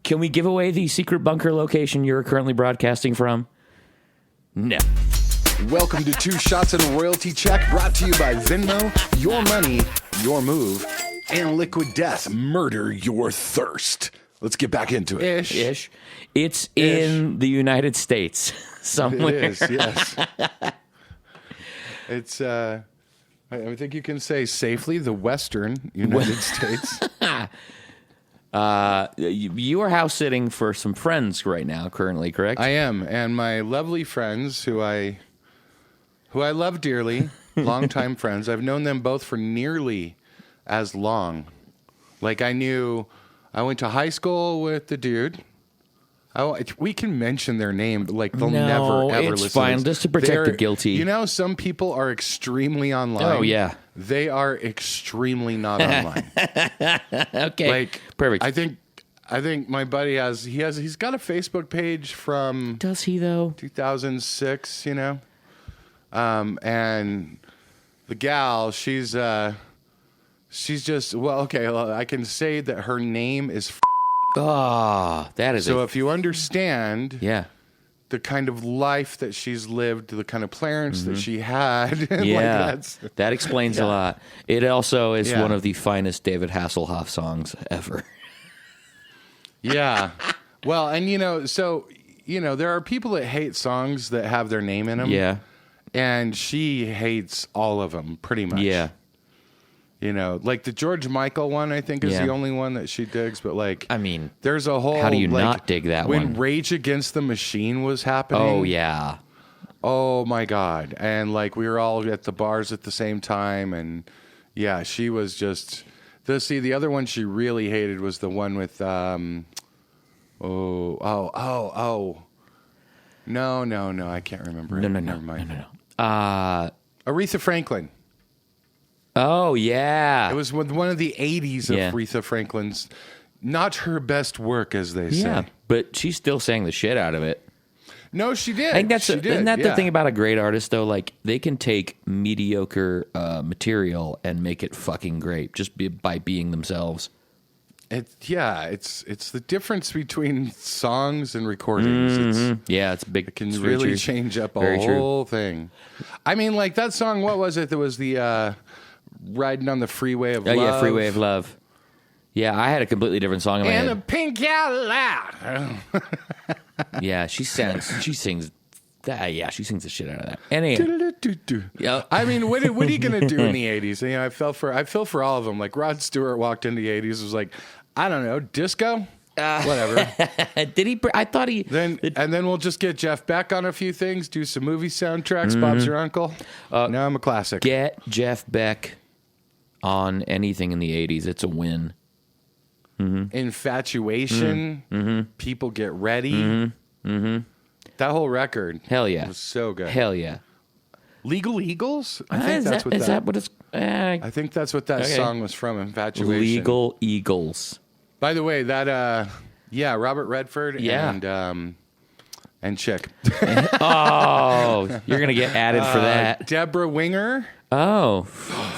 Can we give away the secret bunker location you're currently broadcasting from? No. Welcome to 2 Shots and a Royalty Check, brought to you by Venmo, Your Money, Your Move, and Liquid Death, Murder Your Thirst. Let's get back into it. Ish. It's in the United States somewhere. It is, yes. It's, I think you can say safely, the Western United States. You are house sitting for some friends right now, currently, correct? I am, and my lovely friends who I love dearly, longtime friends. I've known them both for nearly as long. Like I went to high school with the dude. We can mention their name, but like they'll never ever listen. It's fine, just to protect the guilty. You know, some people are extremely online. Oh yeah, they are extremely not online. Okay, like perfect. I think my buddy he's got a Facebook page from. Does he though? 2006, you know. And the gal, she's just, I can say that her name is that is so if you understand the kind of life that she's lived, the kind of parents that she had, that explains a lot. It also is one of the finest David Hasselhoff songs ever. Yeah. Well, and there are people that hate songs that have their name in them. Yeah. And she hates all of them, pretty much. Yeah. You know, like the George Michael one, I think, is the only one that she digs. But, like, I mean, there's a whole... How do you not dig that when one? When Rage Against the Machine was happening... Oh, yeah. Oh, my God. And, like, we were all at the bars at the same time. And, yeah, she was just... The other one she really hated was the one with... No, I can't remember it. No. Never mind. No. Aretha Franklin. Oh, yeah. It was one of the 80s of Aretha Franklin's, not her best work, as they say. Yeah, but she still sang the shit out of it. No, she did. I think isn't that the thing about a great artist, though? Like, they can take mediocre material and make it fucking great just by being themselves. It's the difference between songs and recordings. Mm-hmm. It's big. It can really change up a whole thing. I mean, like that song. What was it? That was the "Riding on the Freeway of Love." Yeah, "Freeway of Love." Yeah, I had a completely different song in my head. And a pink Cadillac. Yeah, she sings that. Yeah, she sings the shit out of that. Anyway, I mean, what are you gonna do in the '80s? You know, I feel for all of them. Like Rod Stewart walked into the '80s, was like, I don't know, disco, whatever. Did he? I thought he. And then we'll just get Jeff Beck on a few things, do some movie soundtracks. Bob's Your Uncle. Now I'm a classic. Get Jeff Beck on anything in the '80s. It's a win. Mm-hmm. Infatuation. Mm-hmm. People Get Ready. Mm-hmm. Mm-hmm. That whole record. Hell yeah. Was so good. Hell yeah. Legal Eagles? I think I think that's what that song was from, Infatuation. Legal Eagles. By the way, that Robert Redford and Chick. Oh, you're going to get added for that. Deborah Winger. Oh,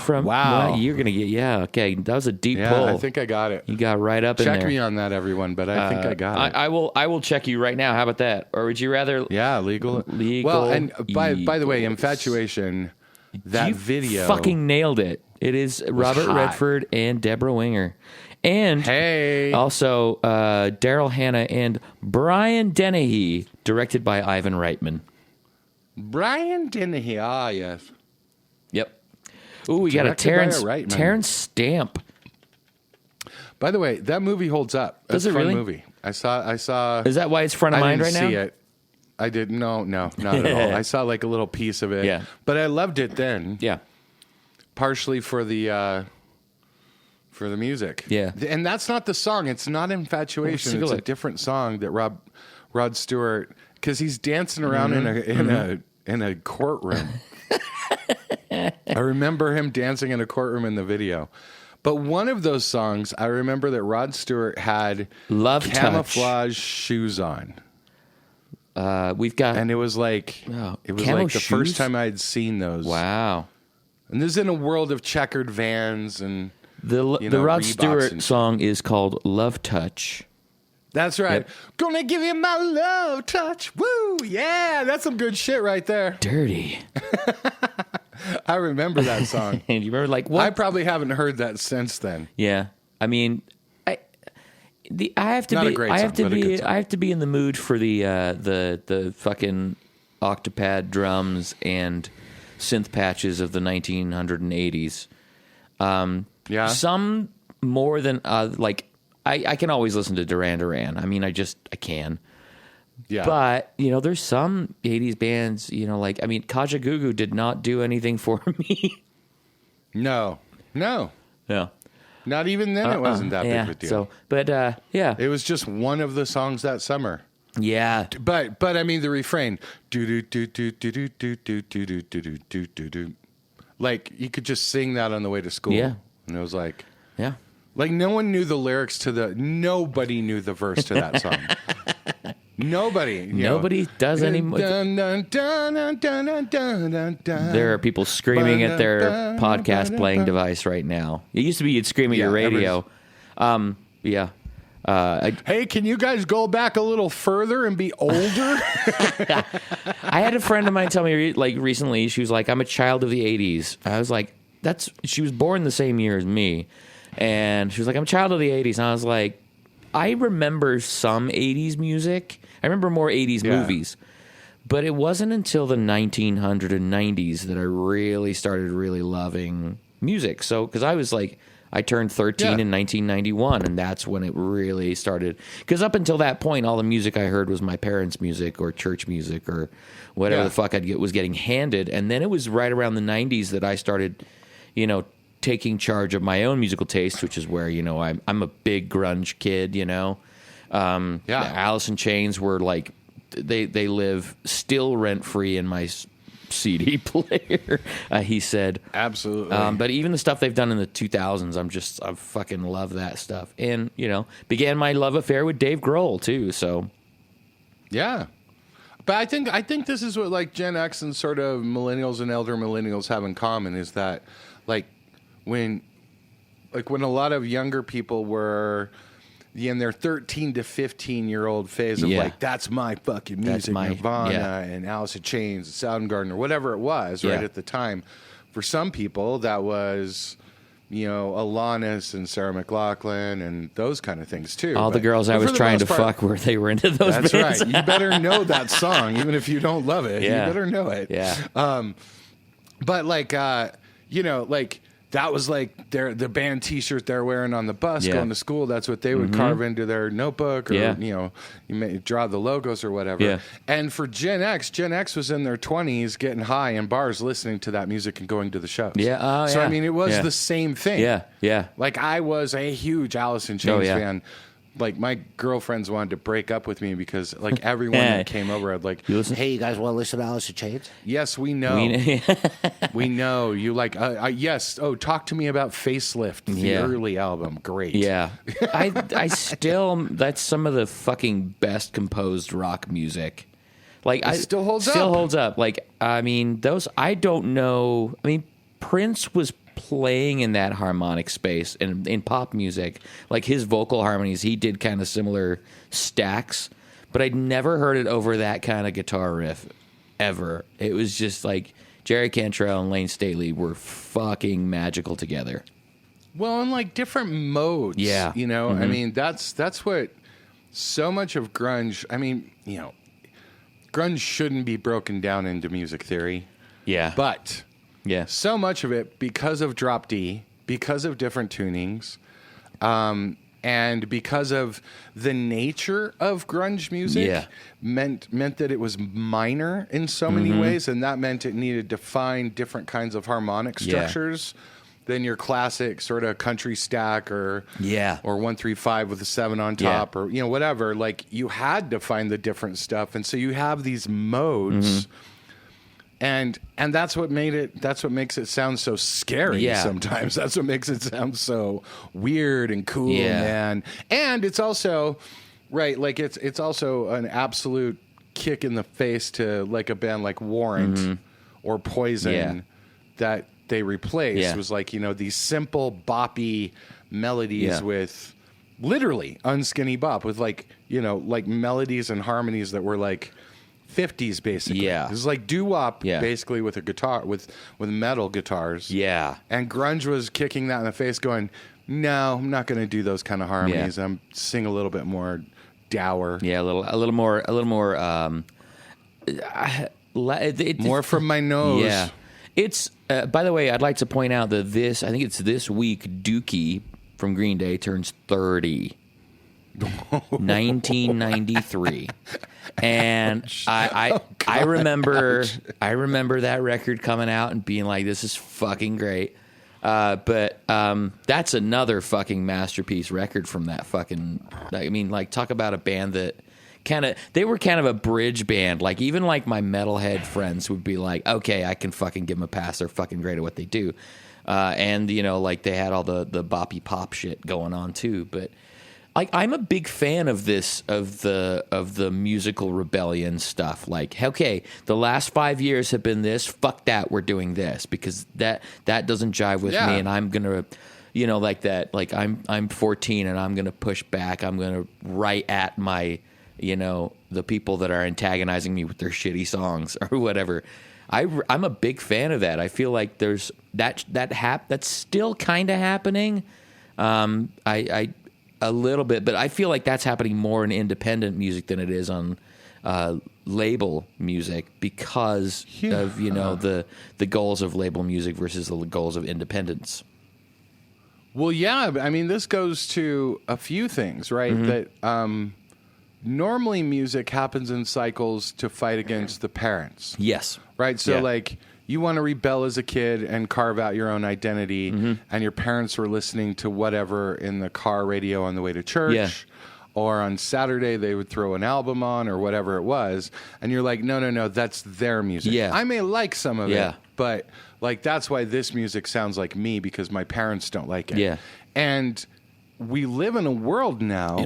wow. You're going to get, okay. That was a deep pull. I think I got it. You got right up in there. Check me on that, everyone, but I think I got it. I will check you right now. How about that? Or would you rather? Yeah, legal. Well, and by the way, Infatuation, that video. Fucking nailed it. It is Robert Redford and Deborah Winger. And also Daryl Hannah and Brian Dennehy, directed by Ivan Reitman. Brian Dennehy, yes. Yep. Ooh, we got a Terrence Stamp. By the way, that movie holds up. Does it really? Movie. I saw. Is that why it's front of mind right now? I didn't see it. I did. No, not at all. I saw like a little piece of it. Yeah. But I loved it then. Yeah. Partially for the music. Yeah. And that's not the song. It's not Infatuation. It's a different song that Rod Stewart, because he's dancing around in a courtroom. I remember him dancing in a courtroom in the video. But one of those songs, I remember that Rod Stewart had camouflage shoes on. We've got, and it was like the first time I had seen those. Wow! And this is in a world of checkered vans and the Rod Stewart song is called "Love Touch." That's right. Yep. Gonna give you my love touch. Woo! Yeah, that's some good shit right there. Dirty. I remember that song. And you remember what? I probably haven't heard that since then. Yeah. I mean, I have to be in the mood for the fucking octopad drums and synth patches of the 1980s. Yeah. Some more than I can always listen to Duran Duran. I mean, I can. Yeah. But, there's some 80s bands, Kaja Gugu did not do anything for me. No. Yeah. Not even then it wasn't that big of a deal. So, but, yeah. It was just one of the songs that summer. Yeah. But I mean, the refrain. Do-do-do-do-do-do-do-do-do-do-do-do-do. Like, you could just sing that on the way to school. Yeah. And it was like... Yeah. Like, no one knew the lyrics to nobody knew the verse to that song. Nobody does anymore. There are people screaming at their podcast playing device right now. It used to be you'd scream at your radio. Yeah. Hey, can you guys go back a little further and be older? I had a friend of mine tell me recently, she was like, I'm a child of the 80s. I was like, she was born the same year as me. And she was like, I'm a child of the 80s. And I was like, I remember some 80s music. I remember more 80s movies. But it wasn't until the 1990s that I really started loving music. So, because I turned 13 in 1991, and that's when it really started. Because up until that point, all the music I heard was my parents' music or church music or whatever the fuck was getting handed. And then it was right around the 90s that I started, taking charge of my own musical taste, which is where, I'm a big grunge kid, Alice in Chains were they live still rent-free in my CD player, he said. Absolutely. But even the stuff they've done in the 2000s, I fucking love that stuff. And, began my love affair with Dave Grohl, too, so. Yeah. But I think this is what, Gen X and sort of millennials and elder millennials have in common is that, when a lot of younger people were in their 13 to 15-year-old phase of that's my fucking music, Nirvana and Alice in Chains and Soundgarden or whatever it was right at the time. For some people, that was, Alanis and Sarah McLachlan and those kind of things too. All the girls I was trying to fuck they were into those bands. That's right. You better know that song, even if you don't love it. Yeah. You better know it. Yeah. But that was the band T-shirt they're wearing on the bus going to school. That's what they would carve into their notebook, or you may draw the logos or whatever. Yeah. And for Gen X was in their 20s, getting high in bars, listening to that music and going to the shows. Yeah. So I mean, it was the same thing. Yeah. Yeah. I was a huge Alice in Chains fan. My girlfriends wanted to break up with me because, everyone that came over, I'd hey, you guys want to listen to Alice in Chains? Yes, we know. We know. You yes. Oh, talk to me about Facelift, the early album. Great. Yeah. I still, that's some of the fucking best composed rock music. It still holds up. Still holds up. I don't know. I mean, Prince was playing in that harmonic space and in pop music, his vocal harmonies, he did kind of similar stacks, but I'd never heard it over that kind of guitar riff ever. It was just Jerry Cantrell and Lane Staley were fucking magical together. Well, in different modes. Yeah. I mean, that's what so much of grunge, I mean, grunge shouldn't be broken down into music theory. Yeah. But yeah, so much of it, because of drop D, because of different tunings, and because of the nature of grunge music, meant that it was minor in so many ways, and that meant it needed to find different kinds of harmonic structures than your classic sort of country stack or 1-3-5 with a 7 on top or whatever. You had to find the different stuff, and so you have these modes. And that's what makes it sound so scary sometimes. That's what makes it sound so weird and cool, man. And it's also it's also an absolute kick in the face to a band like Warrant or Poison that they replaced was these simple boppy melodies with literally unskinny bop with like, like melodies and harmonies that were like 50s basically. Yeah. It was like doo-wop basically with a guitar, with metal guitars. Yeah. And grunge was kicking that in the face going, no, I'm not going to do those kind of harmonies. I'm sing a little bit more dour. Yeah, a little more more from my nose. Yeah. It's by the way, I'd like to point out that I think it's this week Dookie from Green Day turns 30. 1993. And I remember that record coming out and being like, this is fucking great. But that's another fucking masterpiece record from that fucking, I mean, like, talk about a band that they were kind of a bridge band. Like, even like my metalhead friends would be like, okay, I can fucking give them a pass. They're fucking great at what they do. And like they had all the boppy pop shit going on too. But like, I'm a big fan of this, of the musical rebellion stuff. Like, okay, the last 5 years have been this. Fuck that, we're doing this because that doesn't jive with me, and I'm gonna, like that. Like, I'm 14 and I'm gonna push back. I'm gonna write at my, the people that are antagonizing me with their shitty songs or whatever. I'm a big fan of that. I feel like there's that's still kind of happening. A little bit, but I feel like that's happening more in independent music than it is on label music because of the goals of label music versus the goals of independence. Well, yeah, I mean, this goes to a few things, right? That normally music happens in cycles to fight against the parents. Yes. Right? So, like, you want to rebel as a kid and carve out your own identity, and your parents were listening to whatever in the car radio on the way to church, or on Saturday they would throw an album on or whatever it was, and you're like, no, that's their music. Yeah. I may like some of it, but, like, that's why this music sounds like me, because my parents don't like it. Yeah. And we live in a world now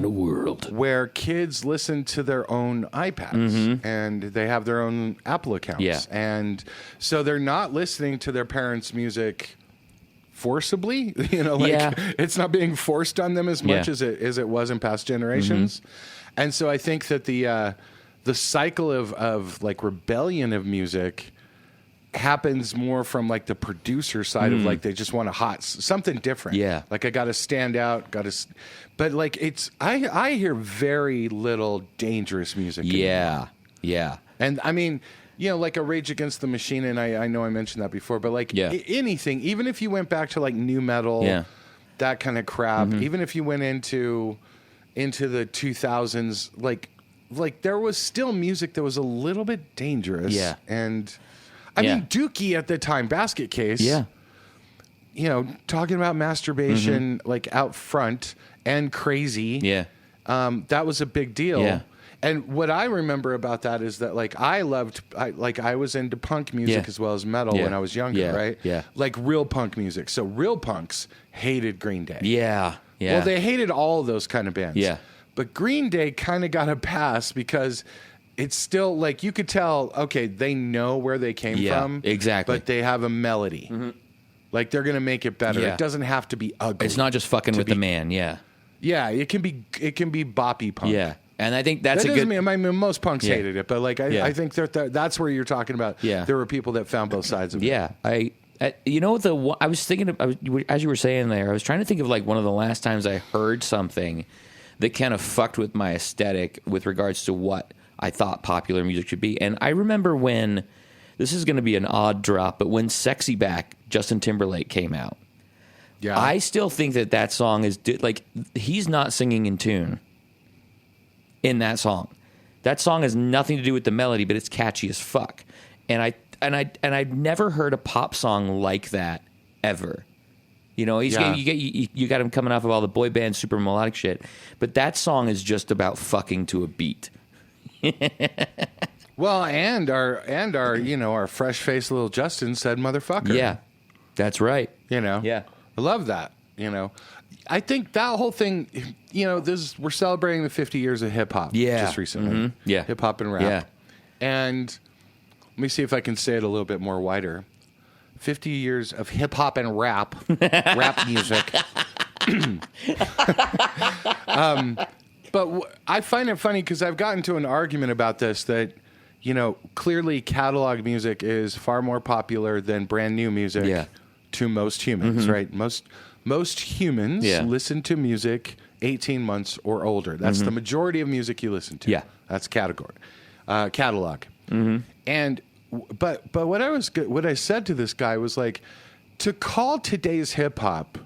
where kids listen to their own iPads and they have their own Apple accounts. Yeah. And so they're not listening to their parents' music forcibly. It's not being forced on them as much as it was in past generations. And so I think that the cycle of like rebellion of music happens more from like the producer side of like they just want something different. Yeah, like I got to stand out. But like I hear very little dangerous music. Yeah. And I mean, like a Rage Against the Machine, and I know I mentioned that before, but like anything, even if you went back to like new metal, that kind of crap, even if you went into the 2000s, like there was still music that was a little bit dangerous. Yeah, and I mean, Dookie at the time, Basket Case, talking about masturbation like out front and crazy. Yeah. That was a big deal. Yeah. And what I remember about that is that like I was into punk music as well as metal when I was younger, right? Yeah. Like real punk music. So real punks hated Green Day. Yeah. Yeah. Well, they hated all of those kind of bands. Yeah. But Green Day kind of got a pass because it's still like you could tell, okay, they know where they came from. Exactly. But they have a melody. Like they're going to make it better. It doesn't have to be ugly. It's not just fucking with the man. Yeah. Yeah. It can be boppy punk. Yeah. And I think that's that I mean, most punks hated it, but like I think that's where you're talking about. Yeah. There were people that found both sides of it. Yeah. I was thinking as you were saying there, I was trying to think of like one of the last times I heard something that kind of fucked with my aesthetic with regards to what I thought popular music should be. And I remember when, this is going to be an odd drop, but when Sexy Back, Justin Timberlake came out, I still think that song is, like, he's not singing in tune in that song. That song has nothing to do with the melody, but it's catchy as fuck. And I've never heard a pop song like that ever. You got him coming off of all the boy band super melodic shit, but that song is just about fucking to a beat. Well, and our fresh faced little Justin said motherfucker. Yeah, that's right. Yeah, I love that. I think that whole thing. We're celebrating the 50 years of hip hop. Yeah, just recently. Yeah, hip hop and rap. Yeah, and let me see if I can say it a little bit more wider. 50 years of hip hop and rap music. I find it funny because I've gotten to an argument about this that, clearly catalog music is far more popular than brand new music to most humans, right? Most humans listen to music 18 months or older. That's the majority of music you listen to. Yeah. That's catalog. And but what I said to this guy was like, to call today's hip hop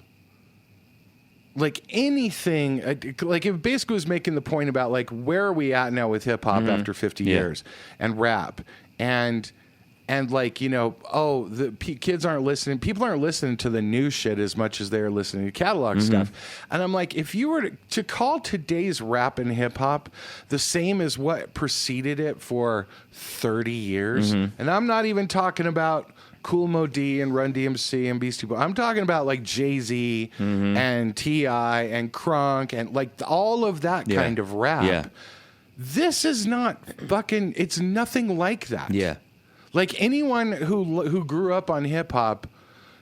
like anything, like it basically was making the point about like where are we at now with hip hop after 50 years and rap and like kids aren't listening, people aren't listening to the new shit as much as they're listening to catalog stuff. And I'm like, if you were to call today's rap and hip hop the same as what preceded it for 30 years, and I'm not even talking about Kool Moe Dee and Run DMC and Beastie Boys. I'm talking about like Jay-Z and T.I. and Crunk and like all of that kind of rap. Yeah. This is not fucking, it's nothing like that. Yeah. Like anyone who grew up on hip hop,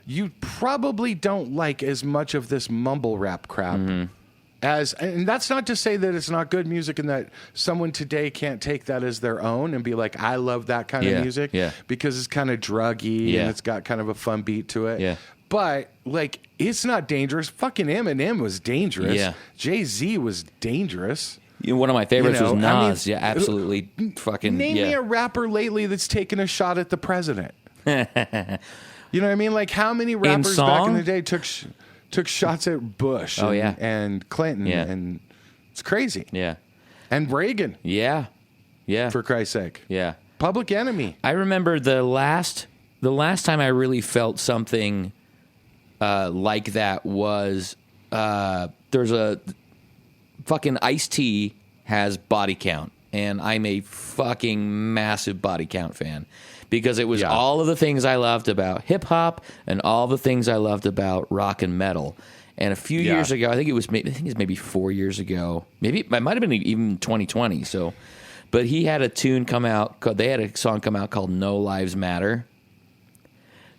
you probably don't like as much of this mumble rap crap and that's not to say that it's not good music and that someone today can't take that as their own and be like, I love that kind of music because it's kind of druggy and it's got kind of a fun beat to it. Yeah. But like, it's not dangerous. Fucking Eminem was dangerous. Yeah. Jay-Z was dangerous. One of my favorites was Nas. Absolutely. Fucking. Name me a rapper lately that's taken a shot at the president. You know what I mean? Like, how many rappers back in the day took shots at Bush and Clinton, and it's crazy. Yeah. And Reagan. Yeah. Yeah. For Christ's sake. Yeah. Public Enemy. I remember the last time I really felt something like that was there's a fucking Ice-T has Body Count, and I'm a fucking massive Body Count fan. Because it was all of the things I loved about hip-hop and all the things I loved about rock and metal. And a few years ago, I think it's maybe 4 years ago. Maybe it might have been even 2020. So, but he had a tune come out. They had a song come out called "No Lives Matter."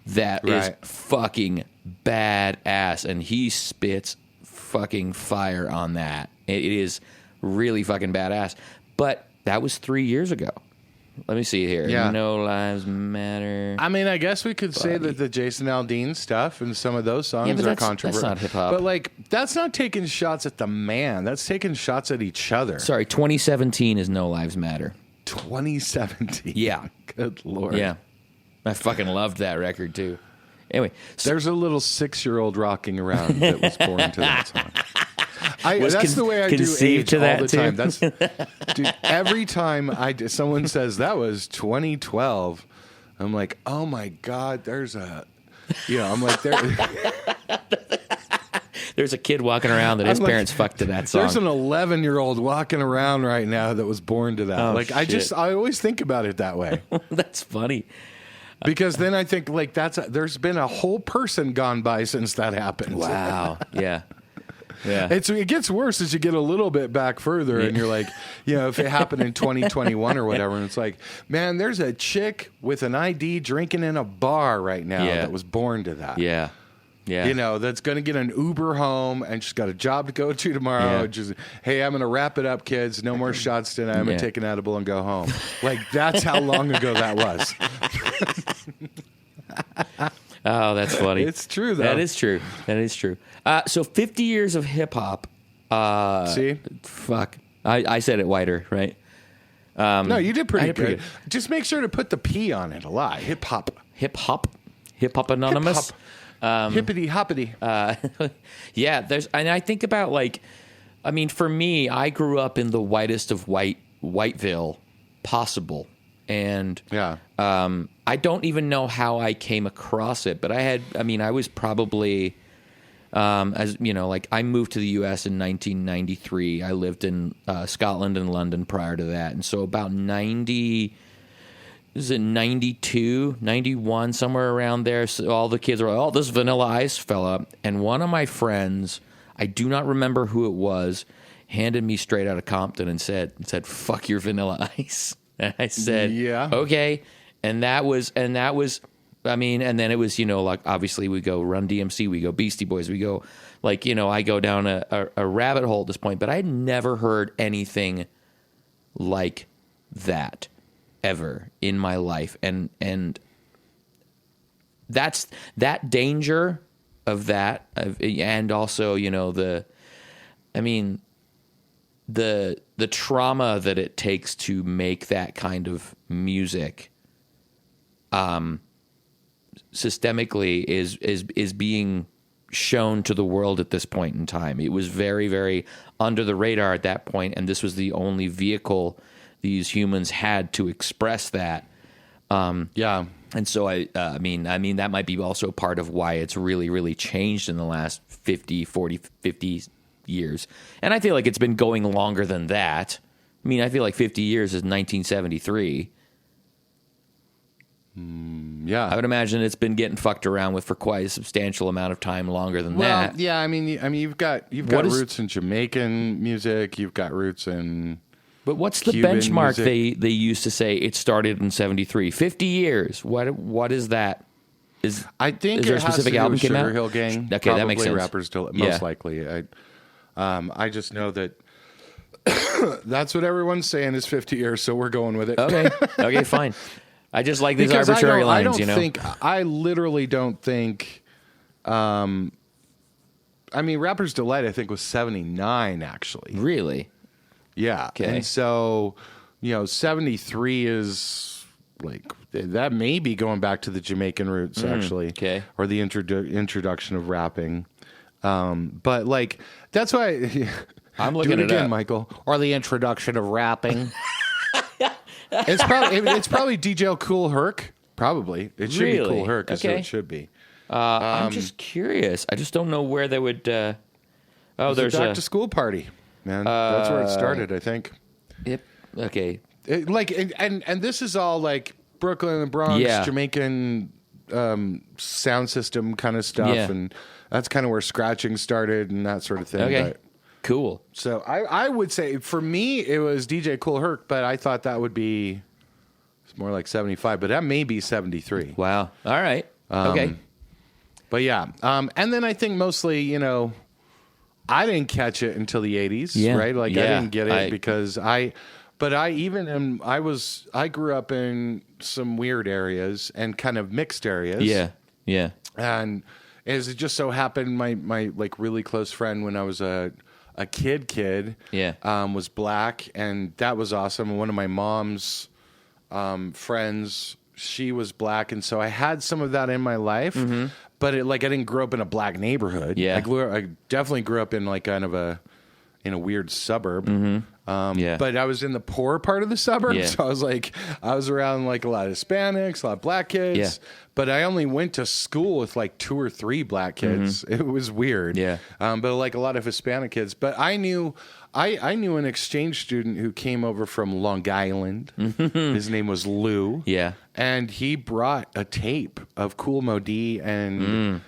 That is fucking badass, and he spits fucking fire on that. It is really fucking badass. But that was 3 years ago. Let me see here. Yeah. No Lives Matter. I mean, I guess we could say that the Jason Aldean stuff and some of those songs are controversial. That's not hip-hop. But, like, that's not taking shots at the man. That's taking shots at each other. Sorry, 2017 is No Lives Matter. 2017? Yeah. Good Lord. Yeah. I fucking loved that record, too. Anyway. There's a little 6-year-old rocking around that was born to that song. That's the way I do age all the time. That's, dude, every time someone says that was 2012, I'm like, oh my God, there's I'm like, there's a kid walking around that his parents fucked to that song. There's an 11-year-old walking around right now that was born to that. Oh, like, shit. I always think about it that way. That's funny. Because then I think like there's been a whole person gone by since that happened. Wow. Yeah. Yeah. It gets worse as you get a little bit back further, and you're like, if it happened in 2021 or whatever, and it's like, man, there's a chick with an ID drinking in a bar right now that was born to that. Yeah. Yeah. That's going to get an Uber home, and she's got a job to go to tomorrow. Yeah. Just, hey, I'm going to wrap it up, kids. No more shots tonight. I'm going to take an edible and go home. Like, that's how long ago that was. Oh, that's funny. It's true, though. That is true. So 50 years of hip-hop. See? Fuck. I said it whiter, right? No, you did pretty good. Just make sure to put the P on it a lot. Hip-hop. Hip-hop. Hip-hop Anonymous. Hippity-hoppity. Yeah, and I think about, like, I mean, for me, I grew up in the whitest of Whiteville possible. And I don't even know how I came across it, but I was probably, I moved to the U.S. in 1993. I lived in Scotland and London prior to that. And so about 92, 91, somewhere around there, so all the kids were like, oh, this Vanilla Ice fella. And one of my friends, I do not remember who it was, handed me straight out of Compton and said, fuck your Vanilla Ice. And I said, okay. And that was I mean, and then it was, like, obviously we go Run DMC, we go Beastie Boys, we go, like, I go down a rabbit hole at this point, but I had never heard anything like that ever in my life. And that's that danger of that, and also, the trauma that it takes to make that kind of music, systemically is being shown to the world at this point in time. It was very, very under the radar at that point, and this was the only vehicle these humans had to express that. And so I mean that might be also part of why it's really, really changed in the last 50 years. And I feel like it's been going longer than that. I mean, I feel like 50 years is 1973. Yeah. I would imagine it's been getting fucked around with for quite a substantial amount of time longer than that. Yeah, I mean you've got roots in Jamaican music, you've got roots in But what's the Cuban benchmark music. they used to say it started in 73? 50 years. What is that? I think is there it a specific has to do album with came Sugar out? Hill Gang. Okay, that makes sense. Rappers most Yeah. likely. I just know that that's what everyone's saying is 50 years, so we're going with it. Okay, fine. I just like these Because arbitrary I lines, I literally don't think. I mean, Rapper's Delight, I think, was 79, actually. Really? Yeah. Okay. And so, 73 is like, that may be going back to the Jamaican roots, actually. Okay. Or the introduction of rapping. But, like, that's why. I'm looking do it it again, up. Michael. Or the introduction of rapping. It's probably DJ Cool Herc. Probably. It should be Cool Herc, is what Okay. it should be. I'm just curious. I just don't know where they would. There's there's a back to school party, man. That's where it started, I think. Yep. Okay. And this is all like Brooklyn and the Bronx, Yeah. Jamaican sound system kind of stuff, Yeah. and that's kind of where scratching started and that sort of thing. Okay. But- Cool. so I would say for me it was DJ Cool Herc, but I thought that would be it's more like 75, but that may be 73. Wow. All right. Okay. But yeah, and then I think mostly, I didn't catch it until the 80s, Yeah. right? Like Yeah. I didn't get it because I grew up in some weird areas and kind of mixed areas. Yeah. Yeah. And as it just so happened, my like really close friend when I was a kid, Yeah. was black, and that was awesome. And one of my mom's friends, she was black, and so I had some of that in my life. But I didn't grow up in a black neighborhood. Yeah. I definitely grew up in like kind of in a weird suburb. Yeah. But I was in the poor part of the suburb, Yeah. so I was around like a lot of Hispanics, a lot of black kids. Yeah. But I only went to school with like 2 or 3 black kids. It was weird. Yeah. But like a lot of Hispanic kids. But I knew an exchange student who came over from Long Island. His name was Lou. Yeah. And he brought a tape of Kool Moe Dee and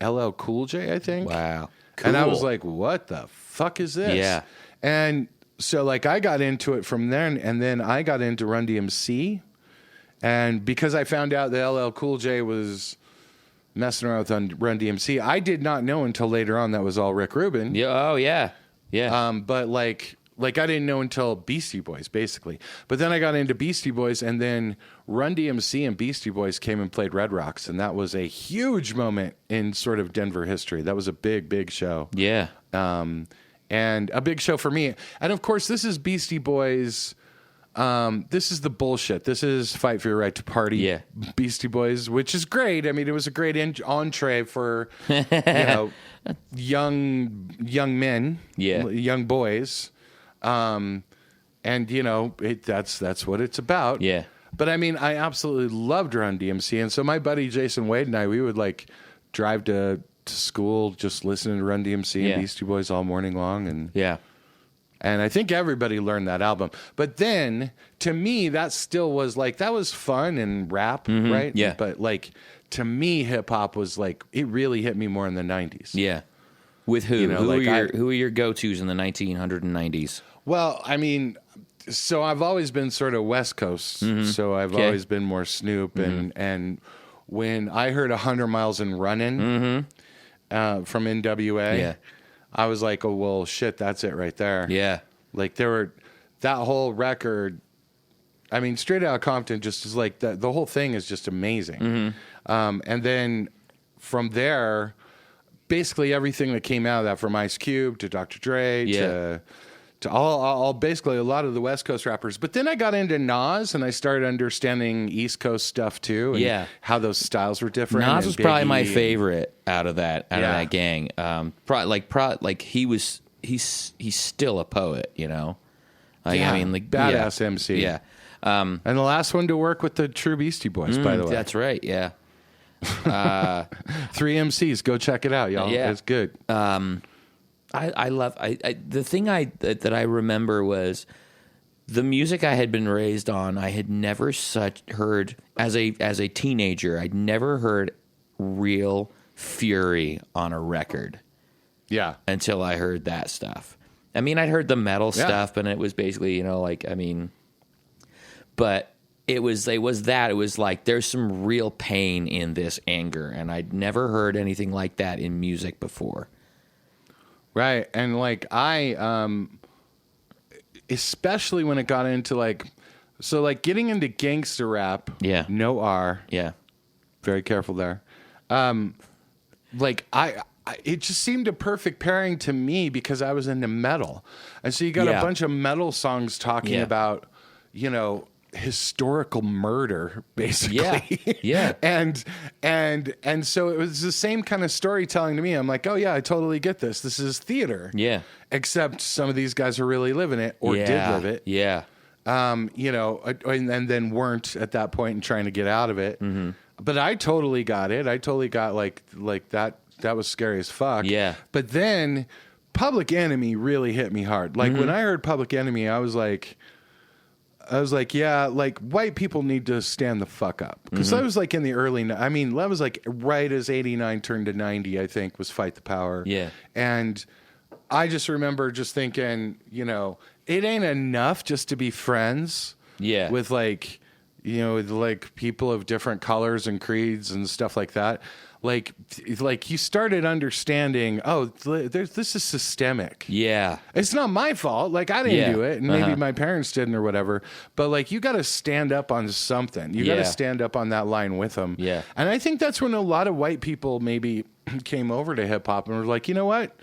LL Cool J, I think. Wow. And I Cool. was like, what the fuck is this? Yeah. And so like I got into it from then, and then I got into Run DMC. And because I found out that LL Cool J was messing around with Run DMC, I did not know until later on that was all Rick Rubin. Yeah. Oh, yeah. Yeah. But like I didn't know until Beastie Boys, basically. But then I got into Beastie Boys, and then Run DMC and Beastie Boys came and played Red Rocks, and that was a huge moment in sort of Denver history. That was a big, big show. yeah. And a big show for me. And of course, this is Beastie Boys. This is the bullshit. This is Fight for Your Right to Party. Yeah. Beastie Boys, which is great. I mean, it was a great entree for young men, Yeah. young boys, and that's what it's about. Yeah. But I mean, I absolutely loved Run DMC, and so my buddy Jason Wade and I, we would like drive to school just listening to Run DMC Yeah. and Beastie Boys all morning long, and Yeah. I think everybody learned that album. But then, to me, that still was like, that was fun and rap, right? Yeah. But like, to me, hip hop was like, it really hit me more in the 90s. Yeah. With who? You know, Who are your go-tos in the 1990s? Well, I mean, so I've always been sort of West Coast. So I've Okay. always been more Snoop and when I heard 100 Miles and Runnin' from NWA. Yeah. I was like, oh, well, shit, that's it right there. Yeah. Like, that whole record, I mean, Straight Outta Compton just is like, the whole thing is just amazing. And then from there, basically everything that came out of that, from Ice Cube to Dr. Dre to all basically a lot of the West Coast rappers. But then I got into Nas and I started understanding East Coast stuff too. And how those styles were different. Nas was probably my favorite out of that gang. He's still a poet, you know. Like, I mean, like, badass MC. Yeah. And the last one to work with the True Beastie Boys, by the way. That's right. Yeah. 3 MCs. Go check it out, y'all. Yeah. It's good. I love the thing that I remember was the music I had been raised on. I had never heard as a teenager. I'd never heard real fury on a record. Yeah. Until I heard that stuff. I mean, I'd heard the metal stuff, but it was basically, you know, like, I mean, but it was like there's some real pain in this anger, and I'd never heard anything like that in music before. Right. And like especially when it got into like getting into gangster rap. Yeah. No R. Yeah. Very careful there. It just seemed a perfect pairing to me because I was into metal. And so you got a bunch of metal songs talking about, you know, historical murder, basically. Yeah. and so it was the same kind of storytelling to me. I'm like, oh yeah, I totally get this. This is theater. Yeah. Except some of these guys are really living it or did live it. Yeah. You know, and then weren't at that point and trying to get out of it. Mm-hmm. But I totally got it. I totally got like that. That was scary as fuck. Yeah. But then Public Enemy really hit me hard. Like when I heard Public Enemy, I was like, yeah, like white people need to stand the fuck up. Because that was like in the that was like right as 89 turned to 90, I think, was Fight the Power. Yeah. And I just remember just thinking, you know, it ain't enough just to be friends. Yeah. With like, you know, with like people of different colors and creeds and stuff like that. Like you started understanding, this is systemic. Yeah. It's not my fault. Like, I didn't do it, and maybe my parents didn't or whatever. But, like, you got to stand up on something. You got to stand up on that line with them. Yeah. And I think that's when a lot of white people maybe came over to hip-hop and were like, you know what?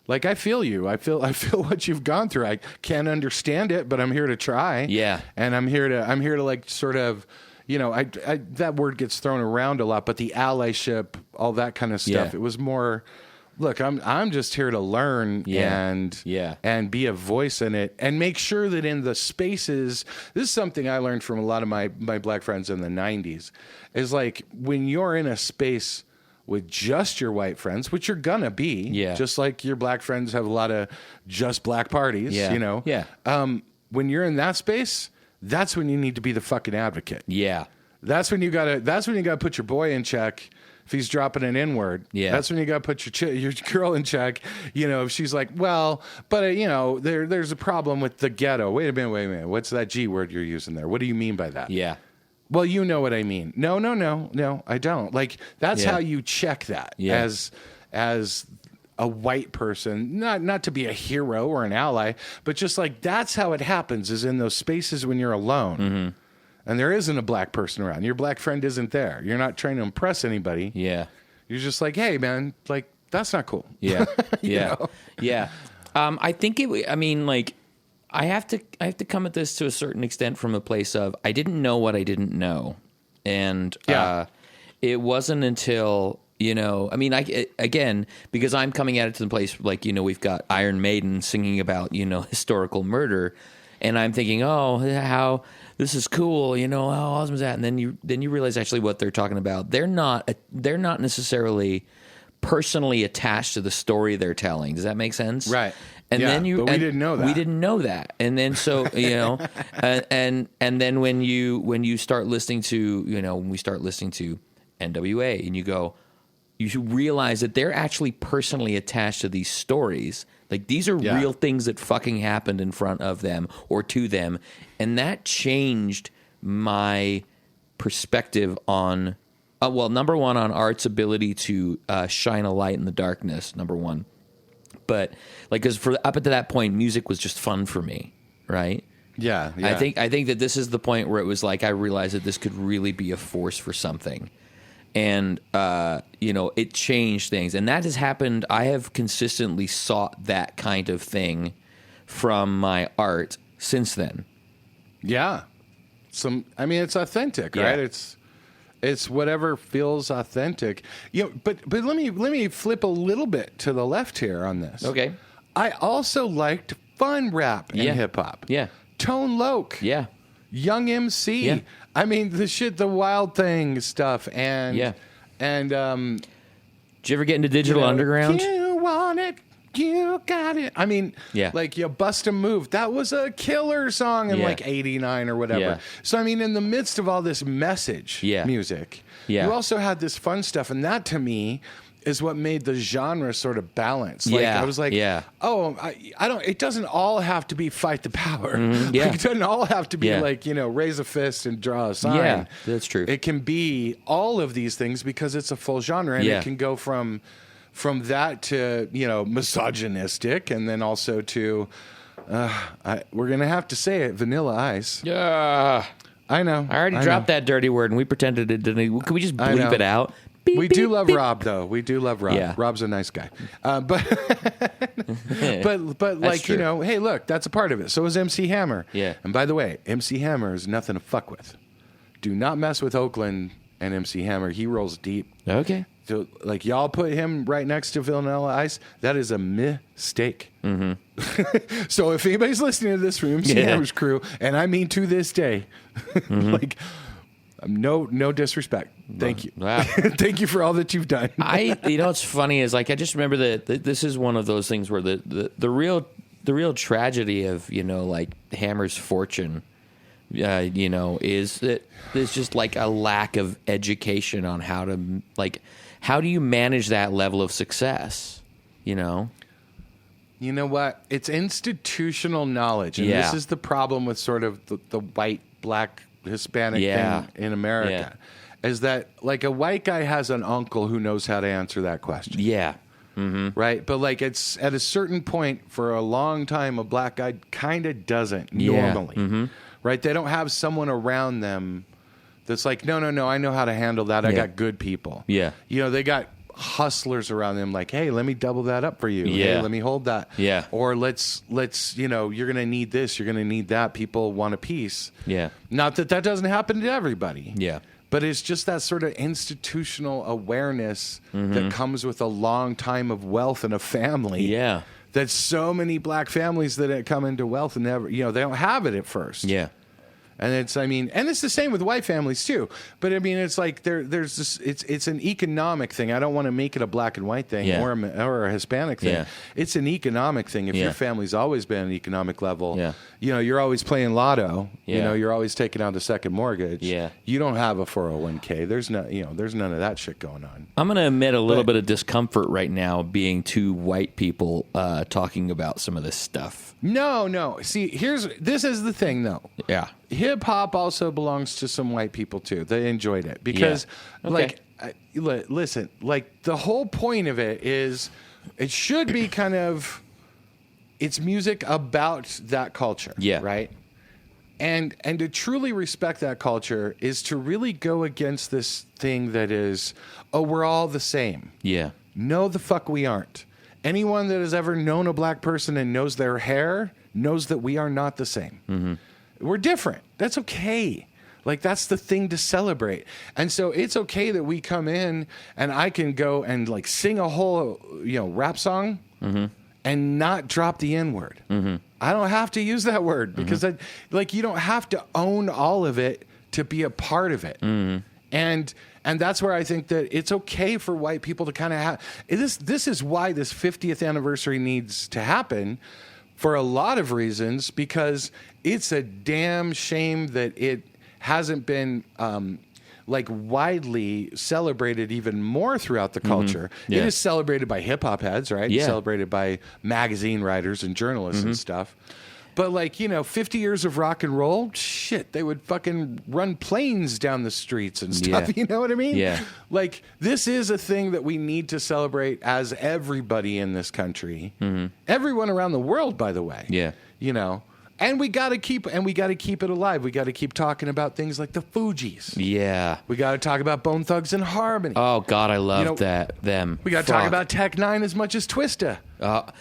Like, I feel you. I feel what you've gone through. I can't understand it, but I'm here to try. Yeah. And I'm here to like, sort of... You know, I that word gets thrown around a lot, but the allyship, all that kind of stuff, it was more, look, I'm just here to learn and be a voice in it and make sure that in the spaces, this is something I learned from a lot of my black friends in the 90s, is like when you're in a space with just your white friends, which you're gonna be, just like your black friends have a lot of just black parties, you know, when you're in that space, that's when you need to be the fucking advocate. Yeah. That's when you gotta put your boy in check if he's dropping an N-word. Yeah. That's when you gotta put your girl in check. You know, if she's like, well, but you know, there's a problem with the ghetto. Wait a minute. What's that G word you're using there? What do you mean by that? Yeah. Well, you know what I mean. No, I don't. Like, that's how you check that as a white person, not to be a hero or an ally, but just like that's how it happens, is in those spaces when you're alone and there isn't a black person around. Your black friend isn't there. You're not trying to impress anybody. Yeah. You're just like, hey, man, like, that's not cool. Yeah. Yeah. I think I have to come at this to a certain extent from a place of I didn't know what I didn't know. And it wasn't until... You know, I mean, again, because I'm coming at it to the place like, you know, we've got Iron Maiden singing about, you know, historical murder, and I'm thinking, oh, how this is cool, you know, how awesome is that? And then you realize actually what they're talking about. They're not necessarily personally attached to the story they're telling. Does that make sense? Right. And then but we didn't know that. We didn't know that. And then so, you know, and then when you start listening to, you know, when we start listening to NWA and you go, you should realize that they're actually personally attached to these stories. Like, these are real things that fucking happened in front of them or to them. And that changed my perspective on well, number one, on art's ability to shine a light in the darkness, number one. But like, because up to that point, music was just fun for me, right? Yeah. I think that this is the point where it was like I realized that this could really be a force for something, and it changed things, and that has happened. I have consistently sought that kind of thing from my art since then. Yeah. It's authentic, right? It's whatever feels authentic. But let me flip a little bit to the left here on this. Okay. I also liked fun rap in hip hop. Yeah. Tone Loc. Yeah. Young MC. Yeah. I mean, the Wild Thing stuff and did you ever get into Digital Underground? You want it. You got it. I mean, like, Bust a Move. That was a killer song in like 89 or whatever. Yeah. So, I mean, in the midst of all this message music, you also had this fun stuff. And that, to me, is what made the genre sort of balance. Like, I was like, oh, I don't, it doesn't all have to be fight the power. Like, it doesn't all have to be like, raise a fist and draw a sign. Yeah, that's true. It can be all of these things because it's a full genre, and it can go from that to, misogynistic, and then also to, we're going to have to say it, Vanilla Ice. Yeah. I know. I already dropped that dirty word, and we pretended it didn't. Can we just bleep it out? Beep, we do love Rob, though. We do love Rob. Yeah. Rob's a nice guy. But like, true. Hey, look, that's a part of it. So is MC Hammer. Yeah. And by the way, MC Hammer is nothing to fuck with. Do not mess with Oakland and MC Hammer. He rolls deep. Okay. So, like, y'all put him right next to Vanilla Ice. That is a mistake. Mm-hmm. So if anybody's listening to this from MC Hammer's crew, and I mean to this day, like, no disrespect. Thank you. Wow. Thank you for all that you've done. What's funny is, like, I just remember that this is one of those things where the real tragedy of, like, Hammer's fortune, is that there's just like a lack of education on how do you manage that level of success, You know what? It's institutional knowledge. And this is the problem with sort of the white, black, Hispanic thing in America. Is that, like, a white guy has an uncle who knows how to answer that question. Yeah. Mm-hmm. Right? But, like, it's at a certain point for a long time, a black guy kind of doesn't normally. Mm-hmm. Right? They don't have someone around them that's like, no, I know how to handle that. I got good people. Yeah. They got hustlers around them like, hey, let me double that up for you. Yeah. Hey, let me hold that. Yeah. Or let's you're going to need this. You're going to need that. People want a piece. Yeah. Not that doesn't happen to everybody. Yeah. But it's just that sort of institutional awareness that comes with a long time of wealth and a family. Yeah. That so many black families that come into wealth and never, they don't have it at first. Yeah. And it's the same with white families too. But it's like there's this. It's an economic thing. I don't want to make it a black and white thing or a Hispanic thing. Yeah. It's an economic thing. If your family's always been an economic level, you're always playing lotto. You're always taking out a second mortgage. Yeah. You don't have a 401k. There's none of that shit going on. I'm going to admit a little bit of discomfort right now being two white people talking about some of this stuff. No. See, this is the thing though. Yeah. Hip hop also belongs to some white people too. They enjoyed it because, listen, like, the whole point of it is, it should be kind of, it's music about that culture. Yeah. Right. And to truly respect that culture is to really go against this thing that is, we're all the same. Yeah. No, the fuck we aren't. Anyone that has ever known a black person and knows their hair knows that we are not the same. Mm-hmm. We're different. That's okay. Like, that's the thing to celebrate. And so it's okay that we come in and I can go and, like, sing a whole, rap song and not drop the N-word. Mm-hmm. I don't have to use that word because you don't have to own all of it to be a part of it. Mm-hmm. And that's where I think that it's okay for white people to kind of have this is why this 50th anniversary needs to happen for a lot of reasons, because it's a damn shame that it hasn't been widely celebrated even more throughout the culture. Mm-hmm. Yeah. It is celebrated by hip hop heads, right? Yeah. It's celebrated by magazine writers and journalists and stuff. But 50 years of rock and roll, shit, they would fucking run planes down the streets and stuff. Yeah. You know what I mean? Yeah. Like, this is a thing that we need to celebrate as everybody in this country. Everyone around the world, by the way. Yeah. You know? And we got to keep it alive. We got to keep talking about things like the Fugees. Yeah. We got to talk about Bone Thugs and Harmony. Oh God, I love them. We got to talk about Tech Nine as much as Twista.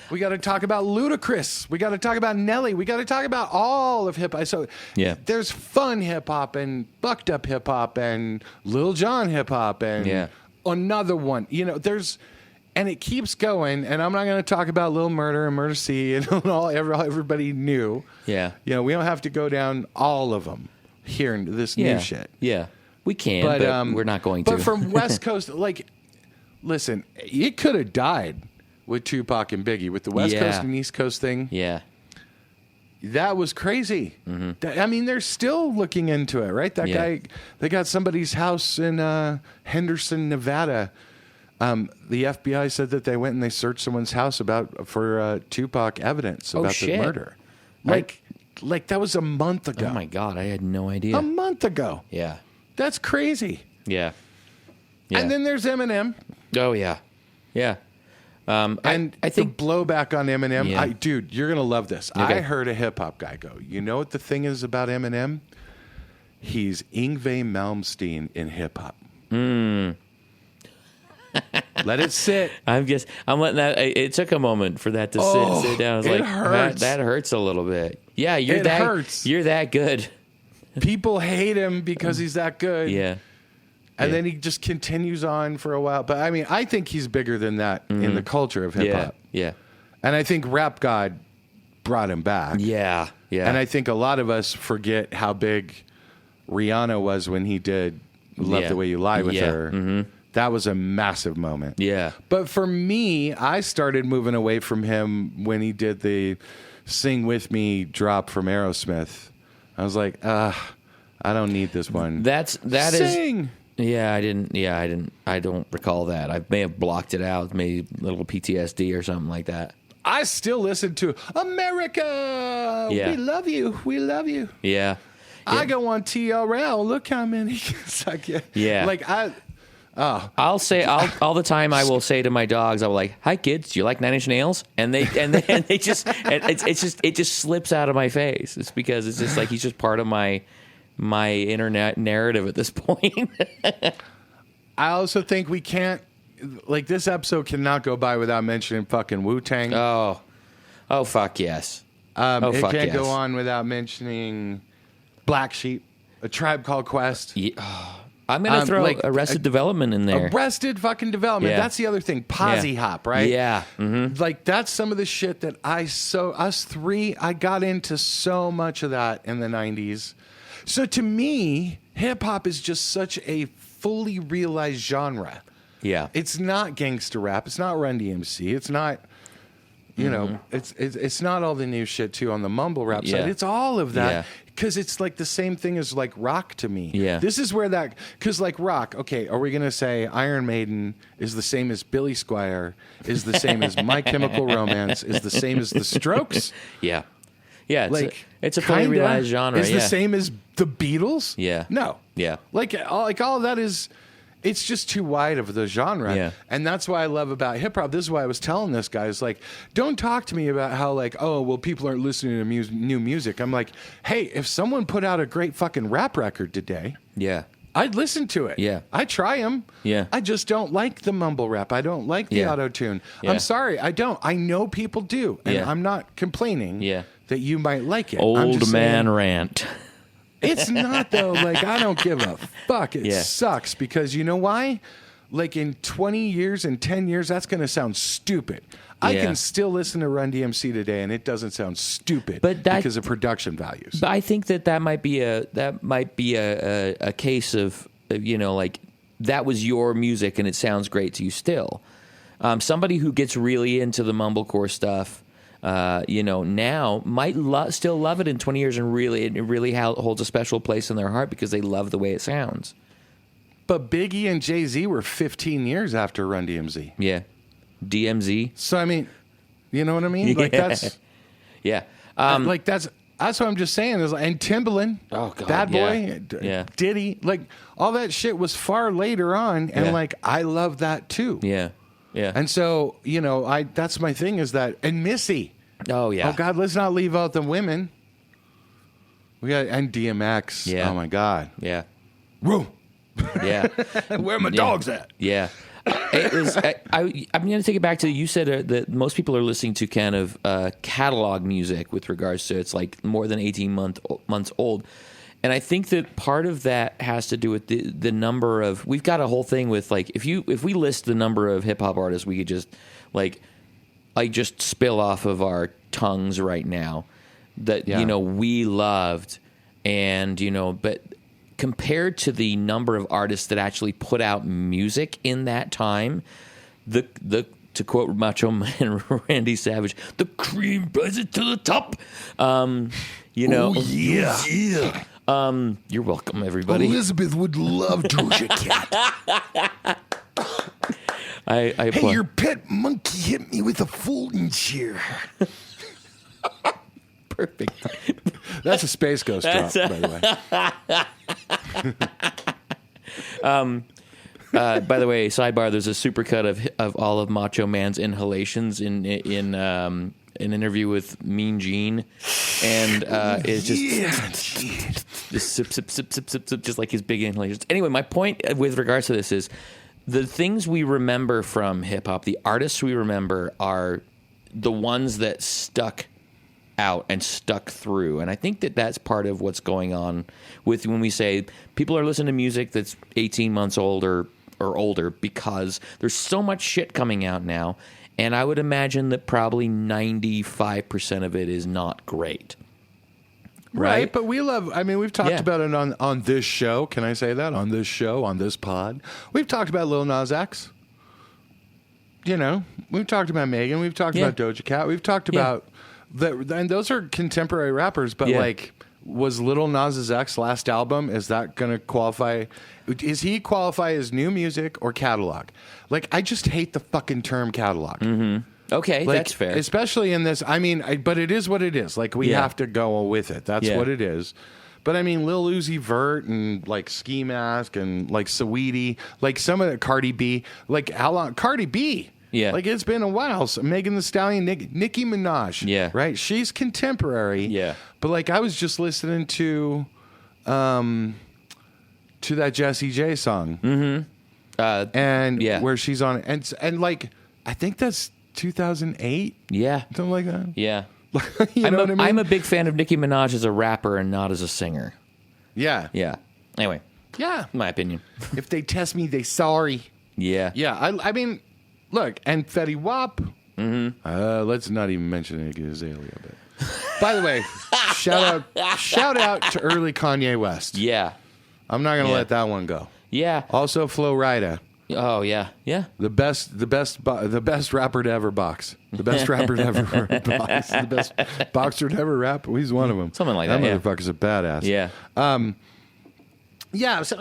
We got to talk about Ludacris. We got to talk about Nelly. We got to talk about all of hip hop. So there's fun hip hop and bucked up hip hop and Lil Jon hip hop and another one. You know, and it keeps going. And I'm not going to talk about Lil Murder and Murder C and everybody knew. Yeah. You know, we don't have to go down all of them hearing this new shit. Yeah. We can, but we're not going to. But from West Coast, like, listen, it could have died with Tupac and Biggie, with the West Coast and East Coast thing. Yeah. That was crazy. I mean, they're still looking into it, right? That guy, they got somebody's house in Henderson, Nevada. The FBI said that they went and they searched someone's house for Tupac evidence about the murder. Like that was a month ago. Oh my God, I had no idea. A month ago. Yeah. That's crazy. Yeah. And then there's Eminem. Oh yeah. Yeah. And I think the blowback on Eminem, dude, you're gonna love this. Okay. I heard a hip hop guy go, you know what the thing is about Eminem? He's Yngwie Malmsteen in hip hop. Let it sit. I'm letting that. It took a moment for that to sit down. I was like, hurts. That hurts a little bit. Yeah, It hurts. You're that good. People hate him because he's that good. Yeah. And then he just continues on for a while. But I mean, I think he's bigger than that in the culture of hip hop. Yeah. And I think Rap God brought him back. Yeah. Yeah. And I think a lot of us forget how big Rihanna was when he did Love the Way You Lie with her. That was a massive moment. Yeah. But for me, I started moving away from him when he did the Sing With Me drop from Aerosmith. I was like, I don't need this one. Sing! Yeah, I don't recall that. I may have blocked it out, maybe a little PTSD or something like that. I still listen to America. Yeah. We love you. We love you. Yeah. I go on TRL. Look how many. Yeah. Like I'll say all the time. I will say to my dogs, I will like, "Hi kids, do you like Nine Inch Nails?" And they just slips out of my face. It's because it's just like he's just part of my internet narrative at this point. I also think we can't, like, this episode cannot go by without mentioning fucking Wu-Tang. Oh fuck yes. It can't go on without mentioning Black Sheep, A Tribe Called Quest. Yeah. I'm going to throw Arrested Development in there. Arrested fucking Development. Yeah. That's the other thing. Posy Hop, right? Yeah. Mm-hmm. Like, that's some of the shit that us three, I got into so much of that in the 90s. So to me, hip-hop is just such a fully realized genre. Yeah. It's not gangster rap. It's not Run DMC. It's not... You know, it's not all the new shit too on the mumble rap side. It's all of that because it's like the same thing as like rock to me. Yeah, this is where that because like rock. Okay, are we gonna say Iron Maiden is the same as Billy Squier? Is the same as My Chemical Romance? Is the same as the Strokes? Yeah. It's like it's a fully realized genre. Is the same as the Beatles? Yeah. No. Yeah. Like all of that is. It's just too wide of the genre. Yeah. And that's why I love about hip hop. This is why I was telling this guy, is like, don't talk to me about how like, oh, well, people aren't listening to new music. I'm like, hey, if someone put out a great fucking rap record today, I'd listen to it. Yeah. I try them. Yeah. I just don't like the mumble rap. I don't like the auto-tune. Yeah. I'm sorry. I don't. I know people do. And I'm not complaining that you might like it. Old man rant. It's not, though. Like, I don't give a fuck. It sucks because you know why? Like, in 20 years and 10 years, that's going to sound stupid. I can still listen to Run DMC today, and it doesn't sound stupid because of production values. But I think that might be a case of, you know, like, that was your music and it sounds great to you still. Somebody who gets really into the mumblecore stuff, you know, now might still love it in 20 years, and it really holds a special place in their heart because they love the way it sounds. But Biggie and Jay-Z were 15 years after Run DMC. Yeah. DMZ. So, I mean, you know what I mean? Like, that's... Yeah. like, that's... That's what I'm just saying. Is and Timbaland, Oh, God, Bad yeah. Boy, Yeah. Diddy, like all that shit was far later on, and Yeah. like I love that too. Yeah. Yeah. And so that's my thing is that and Missy. Oh, yeah. Oh God, let's not leave out the women. We got and DMX. Yeah. Oh my God. Yeah. Whoa. Yeah. Where are my dogs at? Yeah. It was, I'm going to take it back to you said that most people are listening to kind of catalog music with regards to it's like more than 18 months old. And I think that part of that has to do with the number of we've got a whole thing with like if we list the number of hip hop artists we could just just spill off of our tongues right now that we loved and but compared to the number of artists that actually put out music in that time, the to quote Macho Man Randy Savage, the cream rises to the top. Oh, yeah. You're welcome, everybody. Elizabeth would love Doja Cat. I Hey, your pet monkey hit me with a folding chair. perfect. That's a Space Ghost drop, by the way. By the way, sidebar: there's a supercut of all of Macho Man's inhalations in an interview with Mean Gene, and it's just sip, sip, sip, sip, sip, sip, just like his big inhalations. Anyway, my point with regards to this is the things we remember from hip hop, the artists we remember are the ones that stuck out and stuck through. And I think that that's part of what's going on with when we say people are listening to music that's 18 months old or older because there's so much shit coming out now. And I would imagine that probably 95% of it is not great. Right? But we love, we've talked about it on this show. Can I say that? On this show, on this pod. We've talked about Lil Nas X. We've talked about Megan. We've talked about Doja Cat. We've talked about and those are contemporary rappers, but was Lil Nas X last album, is that going to qualify? Is he qualify as new music or catalog? Like, I just hate the fucking term catalog. Mm-hmm. Okay, that's fair. Especially in this, but it is what it is. Like, we have to go with it. That's what it is. But Lil Uzi Vert and like Ski Mask and like Saweetie, like some of the Cardi B, like Cardi B. Yeah. Like, it's been a while. So Megan Thee Stallion, Nicki Minaj. Yeah. Right? She's contemporary. Yeah. But, like, I was just listening to that Jessie J song. Mm-hmm. Where she's on it. And, like, I think that's 2008. Yeah. Something like that. Yeah. You know what I mean? I'm a big fan of Nicki Minaj as a rapper and not as a singer. Yeah. Yeah. Anyway. Yeah. My opinion. If they test me, they sorry. Yeah. Yeah. Look, and Fetty Wap. Mm-hmm. Let's not even mention Iggy Azalea. But by the way, shout out to early Kanye West. Yeah, I'm not gonna let that one go. Yeah. Also, Flo Rida. Oh yeah, yeah. The best rapper to ever box. The best rapper to ever box. The best boxer to ever rap. He's one of them. Something like that. That motherfucker's a badass. Yeah. Yeah. So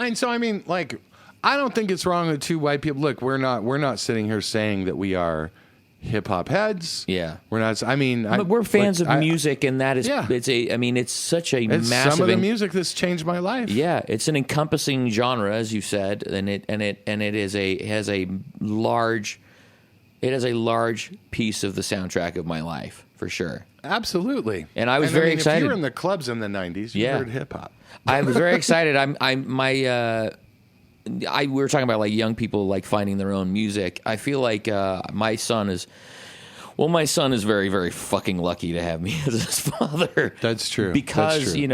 like. I don't think it's wrong that two white people. Look, we're not sitting here saying that we are hip hop heads. Yeah, we're not. But we're fans of music, and that is. Yeah. It's such a massive. Some of the music that's changed my life. Yeah, it's an encompassing genre, as you said, and it has a large piece of the soundtrack of my life for sure. Absolutely. And I was very excited. If you were in the clubs in the '90s, you heard hip hop. I was very excited. We were talking about like young people like finding their own music. I feel like my son is very, very fucking lucky to have me as his father. That's true. Because we've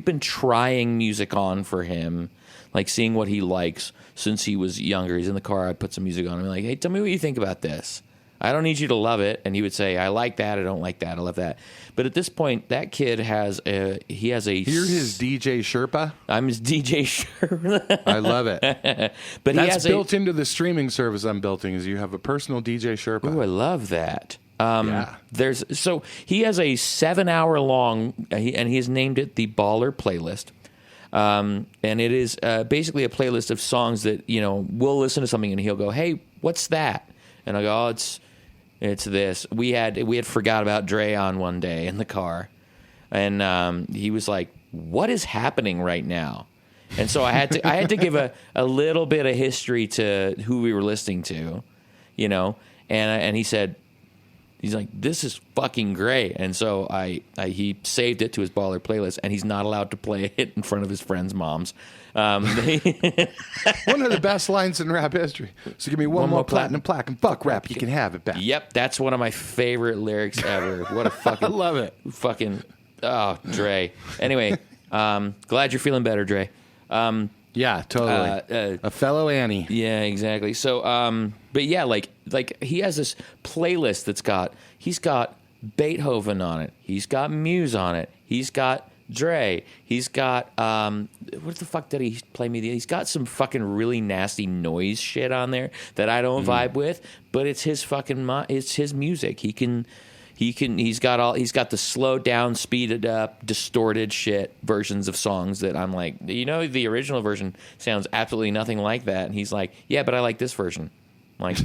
been trying music on for him, like seeing what he likes since he was younger. He's in the car, I'd put some music on and be like, hey, tell me what you think about this. I don't need you to love it. And he would say, I like that, I don't like that, I love that. But at this point, that kid has a... You're his DJ Sherpa? I'm his DJ Sherpa. I love it. But that's built into the streaming service I'm building, is you have a personal DJ Sherpa. Ooh, I love that. So he has a 7-hour long, and he has named it the Baller Playlist. And it is basically a playlist of songs that, we'll listen to something and he'll go, hey, what's that? And I go, It's this. We had forgot about Dre on one day in the car, and he was like, "What is happening right now?" And so I had to give a little bit of history to who we were listening to, you know. And he said, he's like, "This is fucking great." And so he saved it to his baller playlist, and he's not allowed to play it in front of his friends' moms. One of the best lines in rap history. So give me one more platinum plaque and fuck rap, you can have it back. Yep, that's one of my favorite lyrics ever. What a fucking... I love it. Fucking... Oh, Dre. Anyway, glad you're feeling better, Dre. Yeah, totally. A fellow Annie. Yeah, exactly. So, but yeah, like he has this playlist he's got Beethoven on it. He's got Muse on it. He's got Dre. He's got what the fuck did he play me? He's got some fucking really nasty noise shit on there that I don't vibe with, but it's his fucking it's his music. He's got the slowed down, speeded up, distorted shit versions of songs that I'm like, you know, the original version sounds absolutely nothing like that. And he's like, yeah, but I like this version. I'm like,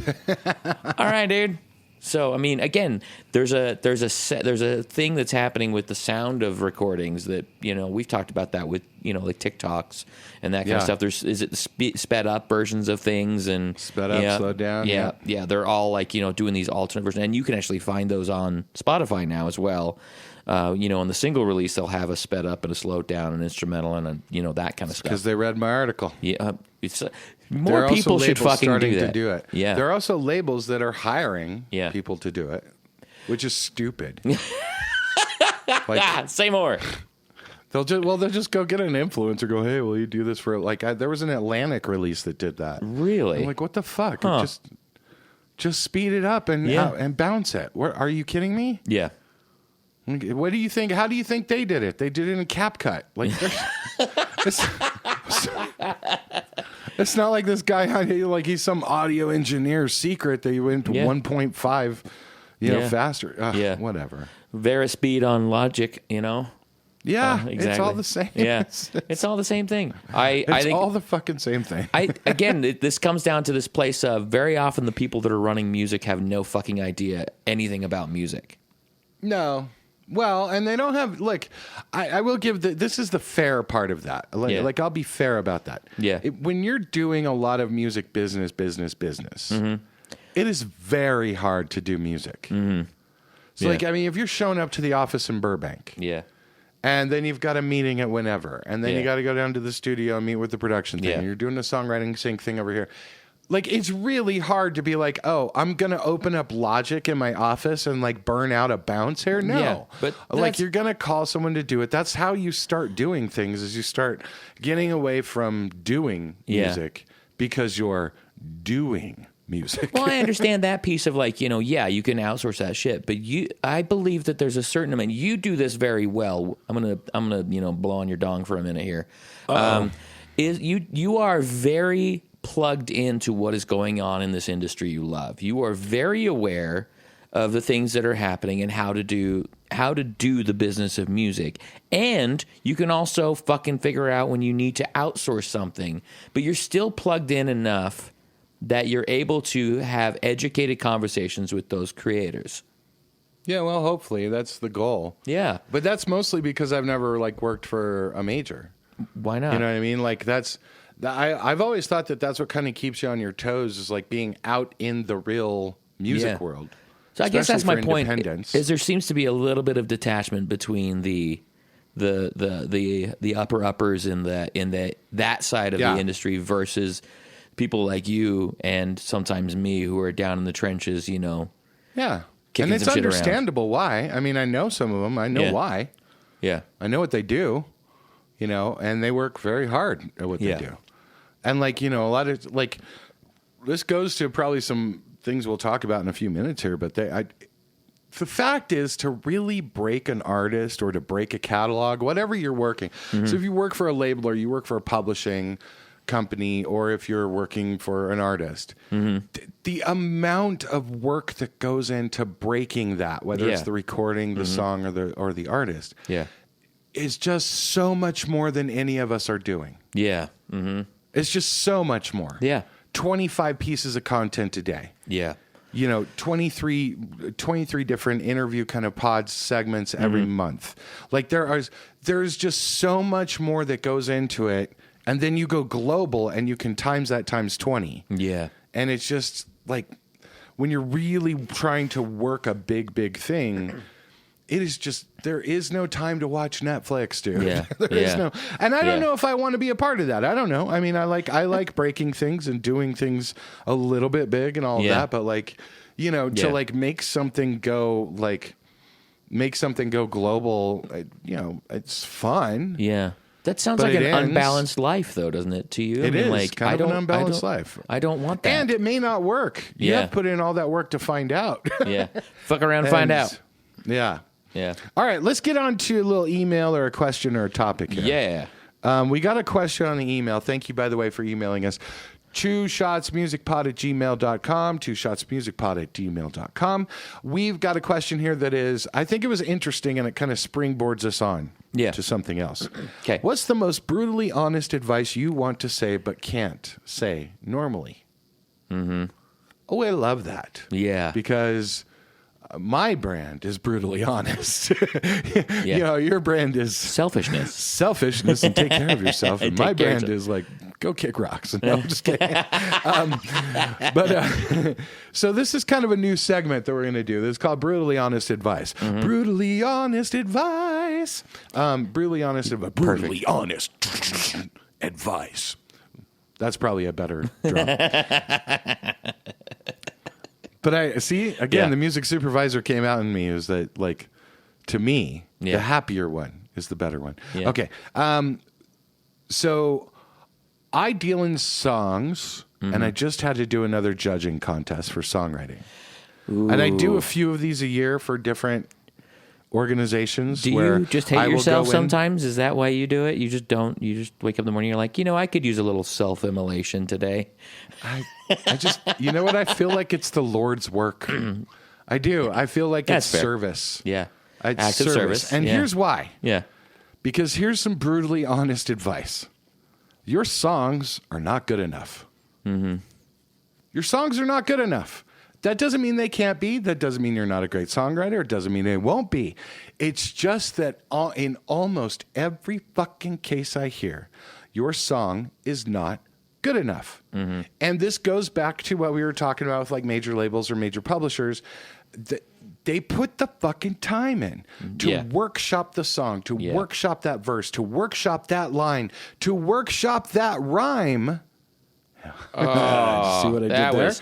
all right, dude. So, I mean, again, there's a thing that's happening with the sound of recordings that, you know, we've talked about that with, you know, like TikToks and that kind of stuff. Is it the sped up versions of things and sped up, slowed down? Yeah. They're all like, you know, doing these alternate versions, and you can actually find those on Spotify now as well. You know, on the single release, they'll have a sped up and a slowed down, an instrumental, and you know, that kind of stuff. Because they read my article. Yeah, it's more people should fucking do that. To do it. Yeah, there are also labels that are hiring people to do it, which is stupid. Like, say more. They'll just go get an influencer. Go, hey, will you do this for there was an Atlantic release that did that. Really? I'm like, what the fuck? Huh. Just speed it up and bounce it. Are you kidding me? Yeah. What do you think? How do you think they did it? They did it in CapCut. Like, it's not like this guy, like he's some audio engineer's secret that he went to 1.5, faster. Whatever. Verispeed on Logic, you know. Yeah, exactly. It's all the same. Yeah, it's all the same thing. I think all the fucking same thing. This comes down to this place of very often the people that are running music have no fucking idea anything about music. No. Well, and they don't have, like, I will give this is the fair part of that. Like, I'll be fair about that. Yeah. When you're doing a lot of music business, it is very hard to do music. Mm-hmm. So, like, I mean, if you're showing up to the office in Burbank. Yeah. And then you've got a meeting at whenever. And then you got to go down to the studio and meet with the production thing. Yeah. And you're doing a songwriting sync thing over here. Like, it's really hard to be like, oh, I'm going to open up Logic in my office and, like, burn out a bounce here. No. But like, you're going to call someone to do it. That's how you start doing things, is you start getting away from doing music because you're doing music. Well, I understand that piece of, like, you know, you can outsource that shit. But I believe that there's a certain amount. You do this very well. I'm gonna you know, blow on your dong for a minute here. You are very plugged into what is going on in this industry you love. You are very aware of the things that are happening and how to do the business of music. And you can also fucking figure out when you need to outsource something, but you're still plugged in enough that you're able to have educated conversations with those creators. Yeah, well, hopefully that's the goal. Yeah. But that's mostly because I've never, like, worked for a major. Why not? You know what I mean? Like, I've always thought that that's what kind of keeps you on your toes, is like being out in the real music world. So I guess that's my point. Is there seems to be a little bit of detachment between the uppers in that side of the industry versus people like you and sometimes me who are down in the trenches. You know. Yeah. And it's understandable why. I mean, I know some of them. I know why. Yeah. I know what they do. You know, and they work very hard at what they do. And, like, you know, a lot of, like, this goes to probably some things we'll talk about in a few minutes here, but the fact is, to really break an artist or to break a catalog, whatever you're working. Mm-hmm. So if you work for a label or you work for a publishing company, or if you're working for an artist, the amount of work that goes into breaking that, whether it's the recording, the song, or the artist, is just so much more than any of us are doing. Yeah. Mm-hmm. It's just so much more. Yeah. 25 pieces of content a day. Yeah. 23 different interview kind of pod segments every month. Like there's just so much more that goes into it. And then you go global and you can times that times 20. Yeah. And it's just like when you're really trying to work a big thing, it is just, there is no time to watch Netflix, dude. Yeah. There is no, and I don't know if I want to be a part of that. I don't know. I mean, I like breaking things and doing things a little bit big and all of that, but like, to like make something go global, it's fun. Yeah. That sounds like an unbalanced life, though, doesn't it, to you? It is like, kind of an unbalanced life. I don't want that. And it may not work. You have to put in all that work to find out. Yeah. Fuck around and find out. Yeah. Yeah. All right, let's get on to a little email or a question or a topic here. Yeah. We got a question on the email. Thank you, by the way, for emailing us. 2ShotsMusicPod@gmail.com, 2ShotsMusicPod@gmail.com. We've got a question here that is, I think it was interesting, and it kind of springboards us on to something else. Okay. What's the most brutally honest advice you want to say but can't say normally? Mm-hmm. Oh, I love that. Yeah. Because my brand is brutally honest. Your brand is selfishness and take care of yourself. And my brand is like, go kick rocks. No, I'm just kidding. So this is kind of a new segment that we're going to do. This is called Brutally Honest Advice. Mm-hmm. Brutally honest advice. Brutally honest advice. Brutally honest advice. That's probably a better drum. But I see, again, the music supervisor came out in me is that, like, to me, the happier one is the better one. Yeah. Okay. So I deal in songs, and I just had to do another judging contest for songwriting. Ooh. And I do a few of these a year for different organizations. Do you just hate yourself sometimes? Is that why you do it? You just don't? You just wake up in the morning, you're like, I could use a little self-immolation today. I just, you know what? I feel like it's the Lord's work. I do. I feel like it's service. Yeah. It's active service. And here's why. Yeah. Because here's some brutally honest advice. Your songs are not good enough. Mm-hmm. Your songs are not good enough. That doesn't mean they can't be. That doesn't mean you're not a great songwriter. It doesn't mean they won't be. It's just that in almost every fucking case I hear, your song is not good enough. Mm-hmm. And this goes back to what we were talking about with like major labels or major publishers. They put the fucking time in to workshop the song, to workshop that verse, to workshop that line, to workshop that rhyme. Oh, see what I did there?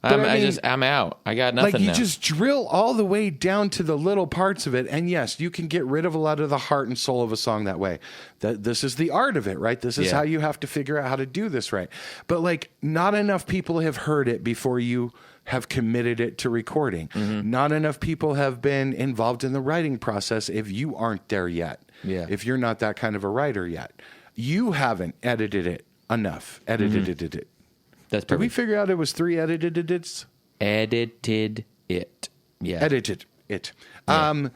I'm out. I got nothing. Like you now. just drill all the way down to the little parts of it, and yes, you can get rid of a lot of the heart and soul of a song that way. This is the art of it, right? This is how you have to figure out how to do this right. But like, not enough people have heard it before you have committed it to recording. Mm-hmm. Not enough people have been involved in the writing process if you aren't there yet. Yeah. If you're not that kind of a writer yet, you haven't edited it enough. Edited it. That's perfect. Did we figure out it was 3 edited it's? Edited it. Yeah. Edited it. Yeah.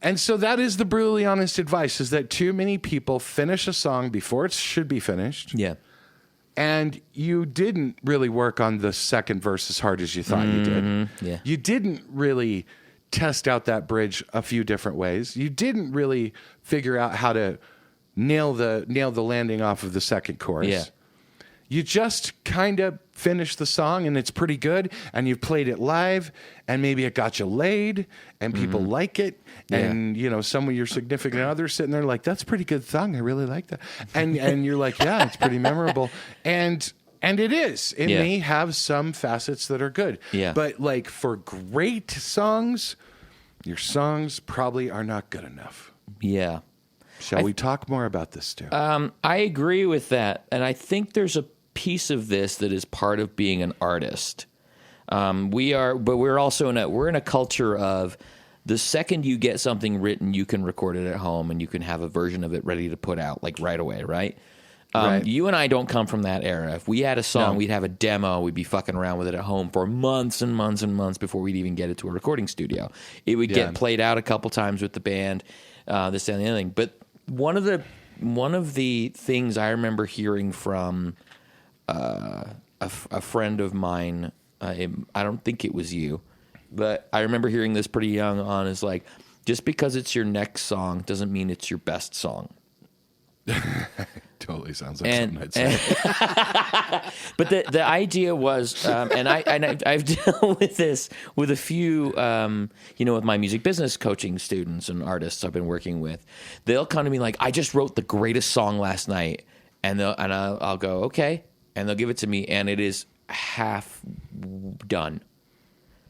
And so that is the brutally honest advice, is that too many people finish a song before it should be finished. Yeah. And you didn't really work on the second verse as hard as you thought you did. Yeah. You didn't really test out that bridge a few different ways. You didn't really figure out how to nail the landing off of the second chorus. Yeah. You just kind of finished the song and it's pretty good, and you've played it live, and maybe it got you laid and people like it. And, some of your significant others sitting there like, that's a pretty good song. I really like that. And you're like, yeah, it's pretty memorable. And it is. It may have some facets that are good. Yeah. But like for great songs, your songs probably are not good enough. Yeah. Shall we talk more about this, Stu? I agree with that. And I think there's a piece of this that is part of being an artist. We're also in a culture of the second you get something written, you can record it at home and you can have a version of it ready to put out like right away, right? Right. You and I don't come from that era. If we had a song, we'd have a demo, we'd be fucking around with it at home for months and months and months before we'd even get it to a recording studio. It would get played out a couple times with the band, this and the other thing. But one of the things I remember hearing from a friend of mine I don't think it was you, but I remember hearing this pretty young on, is like, just because it's your next song doesn't mean it's your best song. Totally sounds like something I'd say. But the idea was, and I've dealt with this with a few, with my music business coaching students and artists I've been working with. They'll come to me like, I just wrote the greatest song last night, and I'll go, okay, and they'll give it to me, and it is half done.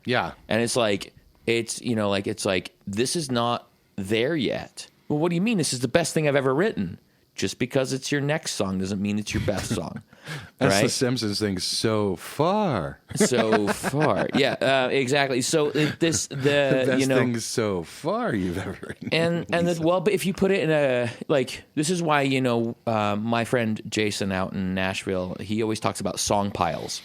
Yeah, and it's like this is not there yet. Well, what do you mean? This is the best thing I've ever written. Just because it's your next song doesn't mean it's your best song. That's right? the Simpsons thing. So far, yeah, exactly. So the best thing so far you've ever written. But if you put it in this is why my friend Jason out in Nashville, he always talks about song piles.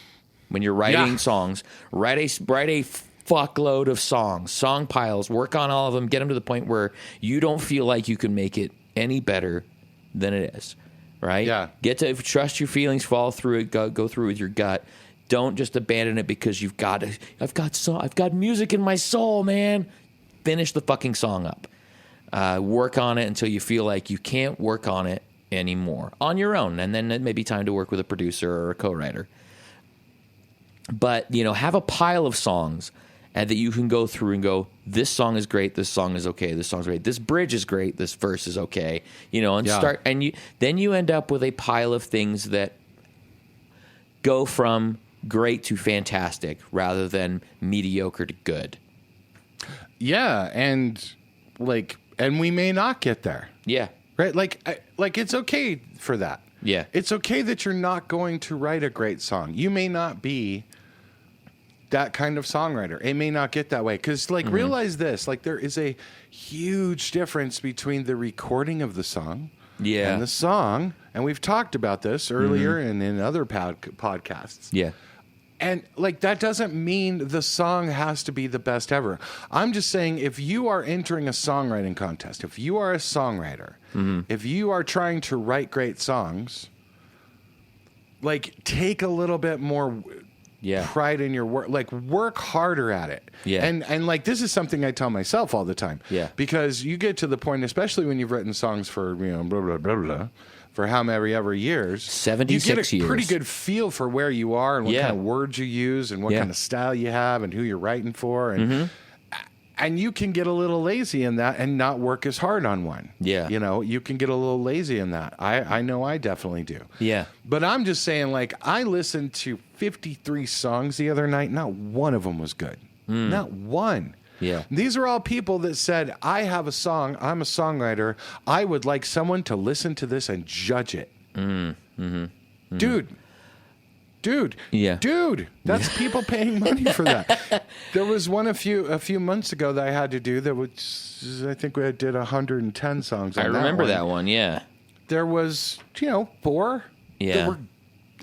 When you're writing songs, write a fuckload of songs, song piles. Work on all of them. Get them to the point where you don't feel like you can make it any better than it is, right? Yeah. Get to trust your feelings, follow through it, go through with your gut. Don't just abandon it because I've got music in my soul, man. Finish the fucking song up. Work on it until you feel like you can't work on it anymore on your own, and then it may be time to work with a producer or a co-writer. But have a pile of songs and that you can go through and go, this song is great, this song is okay, this song's great, this bridge is great, this verse is okay, start, and then you end up with a pile of things that go from great to fantastic rather than mediocre to good. Yeah, and we may not get there. Yeah. Right? Like it's okay for that. Yeah. It's okay that you're not going to write a great song. You may not be that kind of songwriter. It may not get that way. Because, realize this. There is a huge difference between the recording of the song and the song. And we've talked about this earlier and in other podcasts. Yeah. And, that doesn't mean the song has to be the best ever. I'm just saying, if you are entering a songwriting contest, if you are a songwriter, if you are trying to write great songs, take a little bit more pride in your work. Work harder at it. Yeah. And this is something I tell myself all the time. Yeah. Because you get to the point, especially when you've written songs for, blah, blah, blah, blah, for how many ever years. 76 years. You get a pretty years. good feel for where you are and what kind of words you use and what kind of style you have and who you're writing for. And and you can get a little lazy in that and not work as hard on one. Yeah. You can get a little lazy in that. I know I definitely do. Yeah. But I'm just saying, I listened to 53 songs the other night. Not one of them was good. Not one. Yeah. These are all people that said, I have a song. I'm a songwriter. I would like someone to listen to this and judge it. Dude, that's people paying money for that. There was one a few months ago that I had to do that was, I think we did 110 songs on I remember that one, yeah. There was, 4 that were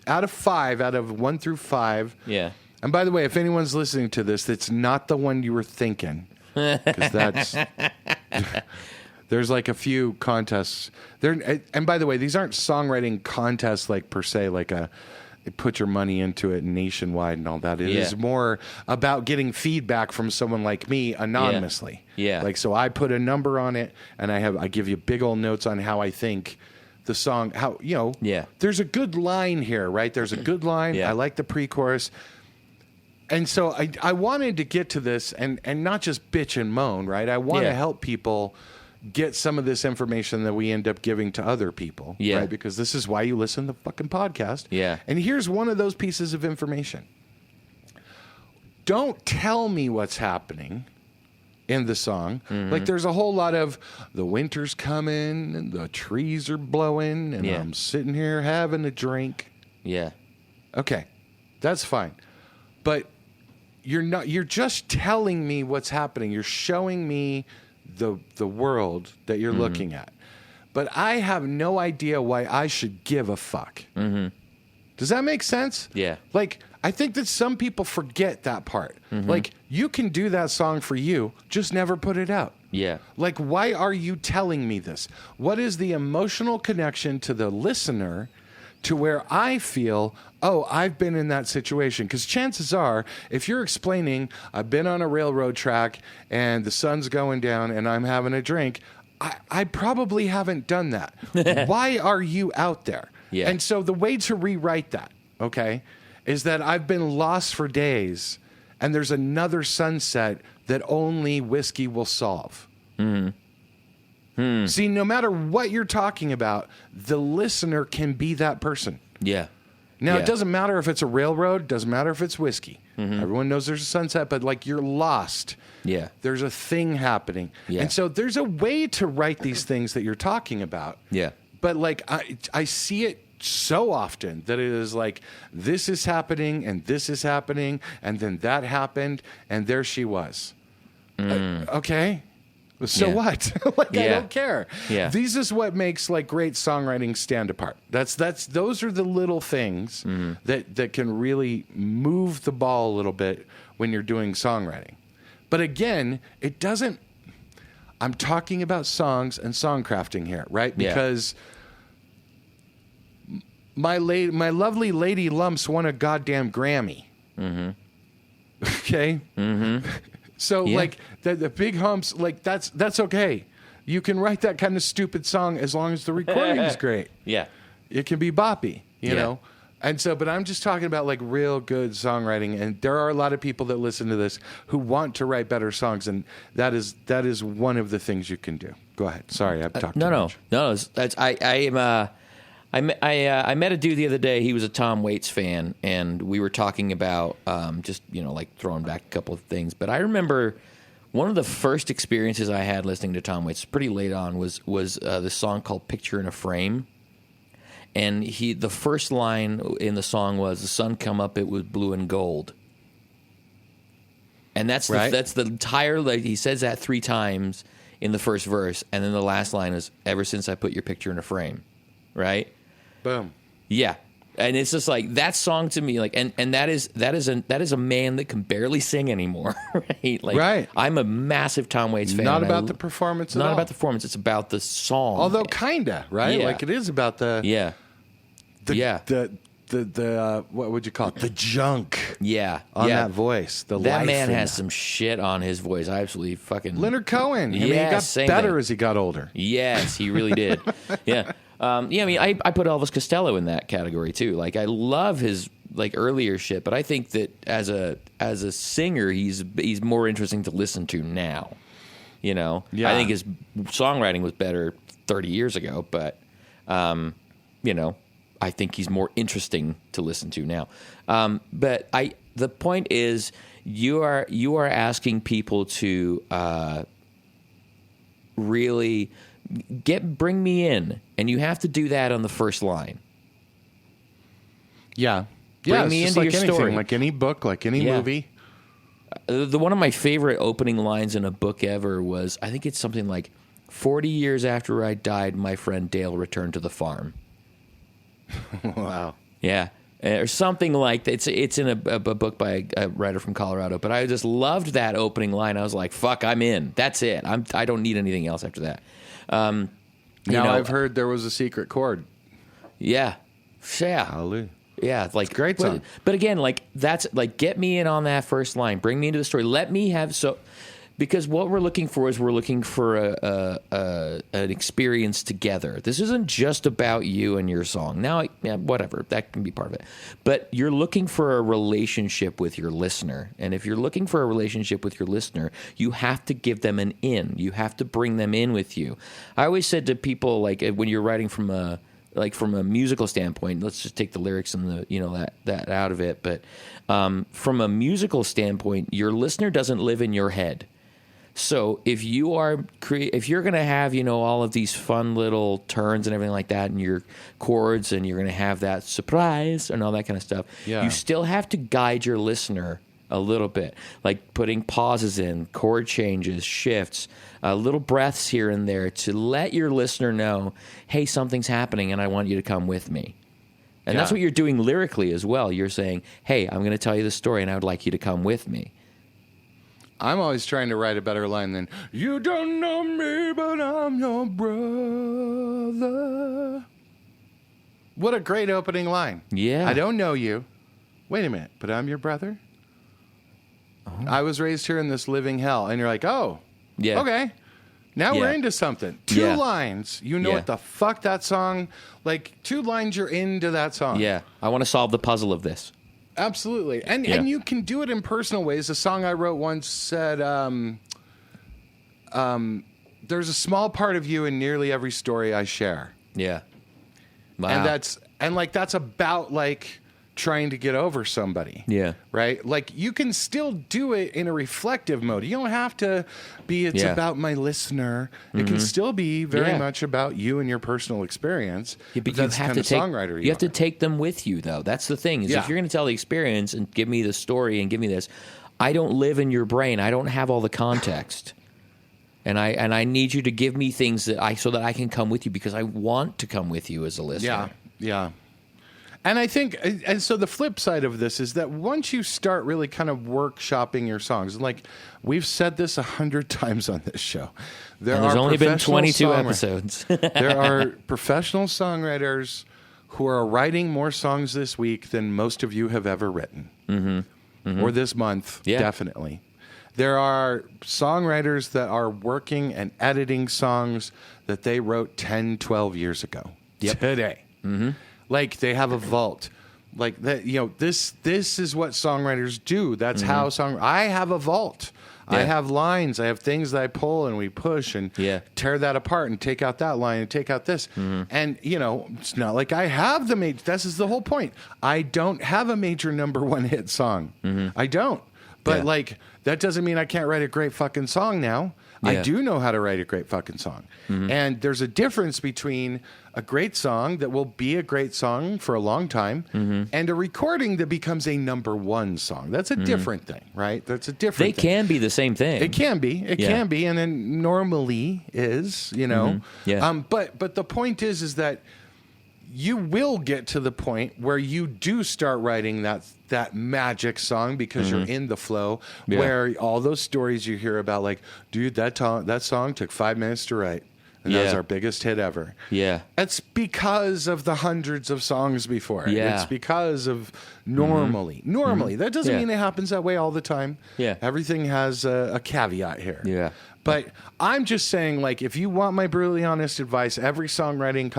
out of 1 through 5. Yeah. And by the way, if anyone's listening to this, that's not the one you were thinking, because that's... There's a few contests. And by the way, these aren't songwriting contests per se, put your money into it nationwide and all that. It is more about getting feedback from someone like me anonymously. Yeah. So I put a number on it, and I give you big old notes on how I think the song, there's a good line here, right? There's a good line. Yeah. I like the pre-chorus. And so I wanted to get to this and not just bitch and moan, right? I want to help people get some of this information that we end up giving to other people, right? Because this is why you listen to the fucking podcast. Yeah. And here's one of those pieces of information. Don't tell me what's happening in the song. There's a whole lot of the winter's coming and the trees are blowing and I'm sitting here having a drink. Yeah. Okay. That's fine. But you're just telling me what's happening. You're showing me the world that you're looking at. But I have no idea why I should give a fuck. Does that make sense? Yeah. I think that some people forget that part. You can do that song for you, just never put it out. Yeah. Why are you telling me this? What is the emotional connection to the listener to where I feel, oh, I've been in that situation. Because chances are, if you're explaining, I've been on a railroad track and the sun's going down and I'm having a drink, I probably haven't done that. Why are you out there? Yeah. And so the way to rewrite that, okay, is that I've been lost for days and there's another sunset that only whiskey will solve. See, no matter what you're talking about, the listener can be that person. Yeah. Now, it doesn't matter if it's a railroad, doesn't matter if it's whiskey. Everyone knows there's a sunset, but like you're lost. Yeah. There's a thing happening. Yeah. And so there's a way to write these things that you're talking about. Yeah. But like I see it so often that it is like, this is happening and this is happening and then that happened and there she was. Okay. So what? Like I don't care. Yeah. This is what makes like great songwriting stand apart. Those are the little things that can really move the ball a little bit when you're doing songwriting. But again, it doesn't. I'm talking about songs and songcrafting here, right? Because my lovely Lady Lumps won a goddamn Grammy. Okay. So like the big humps, like that's okay. You can write that kind of stupid song as long as the recording is great. Yeah. It can be boppy, you know? And so, but I'm just talking about like real good songwriting. And there are a lot of people that listen to this who want to write better songs. And that is one of the things you can do. Go ahead. Sorry, I've talked too much. No. I met a dude the other day. He was a Tom Waits fan, and we were talking about just like throwing back a couple of things. But I remember one of the first experiences I had listening to Tom Waits, pretty late on, was this song called "Picture in a Frame," and the first line in the song was, "The sun come up, it was blue and gold," and that's the entire. Like, he says that 3 times in the first verse, and then the last line is, "Ever since I put your picture in a frame," right? Boom. Yeah. And it's just like that song to me, like, and that is a man that can barely sing anymore, right? Like, right. I'm a massive Tom Waits fan. Not about the performance at all. Not about the performance. It's about the song. Although kinda, right? Yeah. Like it is about the the what would you call it? The junk. Yeah. On that voice. That man has some shit on his voice. I absolutely fucking Leonard Cohen. Yeah, I mean, he got better thing. as he got older. Yes, he really did. Yeah. I mean, I put Elvis Costello in that category too. Like, I love his like earlier shit, but I think that as a singer, he's more interesting to listen to now. I think his songwriting was better 30 years ago, but I think he's more interesting to listen to now. But the point is, you are asking people to really bring me in, and you have to do that on the first line. Yeah. Bring me it's into like your anything, story. like any book, like any movie. The one of my favorite opening lines in a book ever was, I think it's something like, 40 years after I died, my friend Dale returned to the farm. Wow. Yeah. Or something like that. It's in a book by a writer from Colorado, but I just loved that opening line. I was like, fuck, I'm in. That's it. I don't need anything else after that. I've heard there was a secret chord. Yeah. Yeah. Hallelujah. Yeah, it's like it's a great song. But again, like, that's like, get me in on that first line. Bring me into the story. Let me have because what we're looking for an experience together. This isn't just about you and your song. Now, whatever, that can be part of it. But you're looking for a relationship with your listener. And if you're looking for a relationship with your listener, you have to give them an in. You have to bring them in with you. I always said to people, like, when you're writing from a musical standpoint, let's just take the lyrics and that out of it. But from a musical standpoint, your listener doesn't live in your head. So if you are if you're going to have all of these fun little turns and everything like that, and your chords, and you're going to have that surprise and all that kind of stuff, you still have to guide your listener a little bit, like putting pauses in, chord changes, shifts, little breaths here and there to let your listener know, hey, something's happening and I want you to come with me. And that's what you're doing lyrically as well. You're saying, hey, I'm going to tell you the story and I would like you to come with me. I'm always trying to write a better line than, you don't know me, but I'm your brother. What a great opening line. Yeah. I don't know you. Wait a minute, but I'm your brother? Oh. I was raised here in this living hell. And you're like, oh, Yeah. okay. Now we're into something. 2 lines. You know what the fuck that song, like 2 lines, you're into that song. Yeah. I want to solve the puzzle of this. Absolutely. And you can do it in personal ways. A song I wrote once said, there's a small part of you in nearly every story I share. Yeah. Wow. And that's about like trying to get over somebody. Yeah. Right? Like you can still do it in a reflective mode. You don't have to be it's about my listener. It can still be very much about you and your personal experience. Yeah, but that's you have the to kind of songwriter you have to take them with you though. That's the thing. Is if you're going to tell the experience and give me the story and give me this, I don't live in your brain. I don't have all the context. And I need you to give me things so that I can come with you because I want to come with you as a listener. Yeah. Yeah. And I think, and so the flip side of this is that once you start really kind of workshopping your songs, like we've said this 100 times on this show, there's only been 22 episodes. There are professional songwriters who are writing more songs this week than most of you have ever written, or this month, definitely. There are songwriters that are working and editing songs that they wrote 10, 12 years ago today. Mm-hmm. Like they have a vault, like that. You know, this is what songwriters do. That's how I have a vault. Yeah. I have lines. I have things that I pull and we push and tear that apart and take out that line and take out this. And you know, it's not like I have the major. This is the whole point. I don't have a major number 1 hit song. I don't. But like that doesn't mean I can't write a great fucking song now. I do know how to write a great fucking song. And there's a difference between a great song that will be a great song for a long time and a recording that becomes a number 1 song. That's a different thing, right? That's a different thing. They can be the same thing. It can be. It can be. And then normally is, you know. But the point is that you will get to the point where you do start writing that magic song because you're in the flow, where all those stories you hear about, like, dude, that song took 5 minutes to write, and that was our biggest hit ever. Yeah. It's because of the hundreds of songs before. It's because of normally. That doesn't mean it happens that way all the time. Everything has a caveat here. Yeah. But I'm just saying, like, if you want my brutally honest advice, every songwriting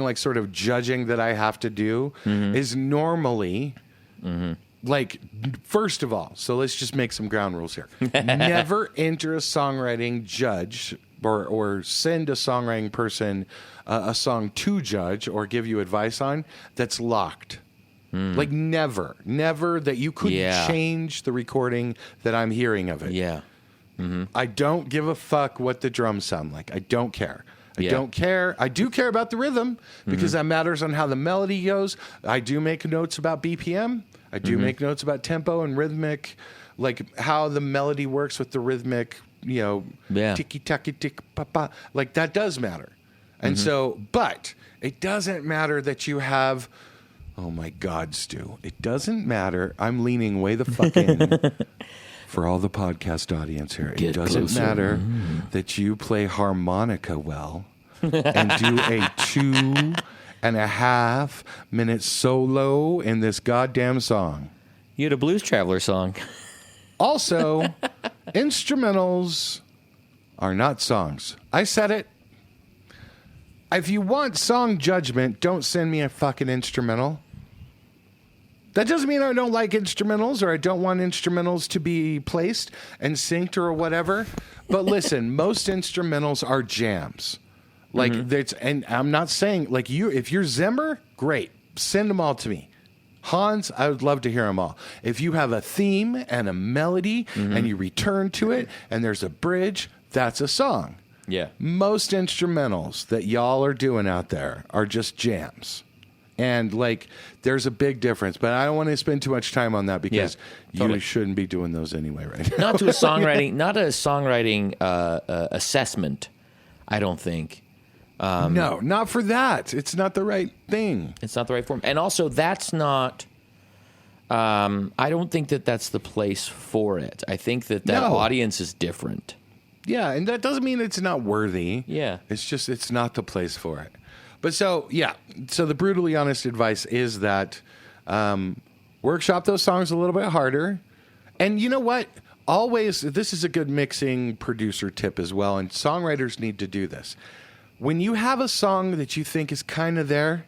like sort of judging that I have to do is normally like, first of all, so let's just make some ground rules here. Never enter a songwriting judge or send a songwriting person a song to judge or give you advice on that's locked. Like never that you could change the recording that I'm hearing of it. I don't give a fuck what the drums sound like. I don't care. I don't care. I do care about the rhythm because that matters on how the melody goes. I do make notes about BPM. I do make notes about tempo and rhythmic, like how the melody works with the rhythmic, you know, ticky-tacky, tick-pa-pa. Like that does matter. And so, but it doesn't matter that you have... Oh, my God, Stu. It doesn't matter. I'm leaning way the fuck in for all the podcast audience here. It doesn't matter that you play harmonica well and do a 2.5 minute solo in this goddamn song. You had a Blues Traveler song. Also, instrumentals are not songs. I said it. If you want song judgment, don't send me a fucking instrumental. That doesn't mean I don't like instrumentals or I don't want instrumentals to be placed and synced or whatever. But listen, most instrumentals are jams. Like and I'm not saying like if you're Zimmer, great. Send them all to me. Hans, I would love to hear them all. If you have a theme and a melody and you return to it and there's a bridge, that's a song. Yeah. Most instrumentals that y'all are doing out there are just jams. And like there's a big difference, but I don't want to spend too much time on that because you shouldn't be doing those anyway right now. Not a songwriting assessment, I don't think. No, not for that. It's not the right thing. It's not the right form. And also that's not I don't think that that's the place for it. I think that audience is different. Yeah, and that doesn't mean it's not worthy. Yeah. It's just, it's not the place for it. But so the brutally honest advice is that workshop those songs a little bit harder. And you know what? Always, this is a good mixing producer tip as well, and songwriters need to do this. When you have a song that you think is kind of there,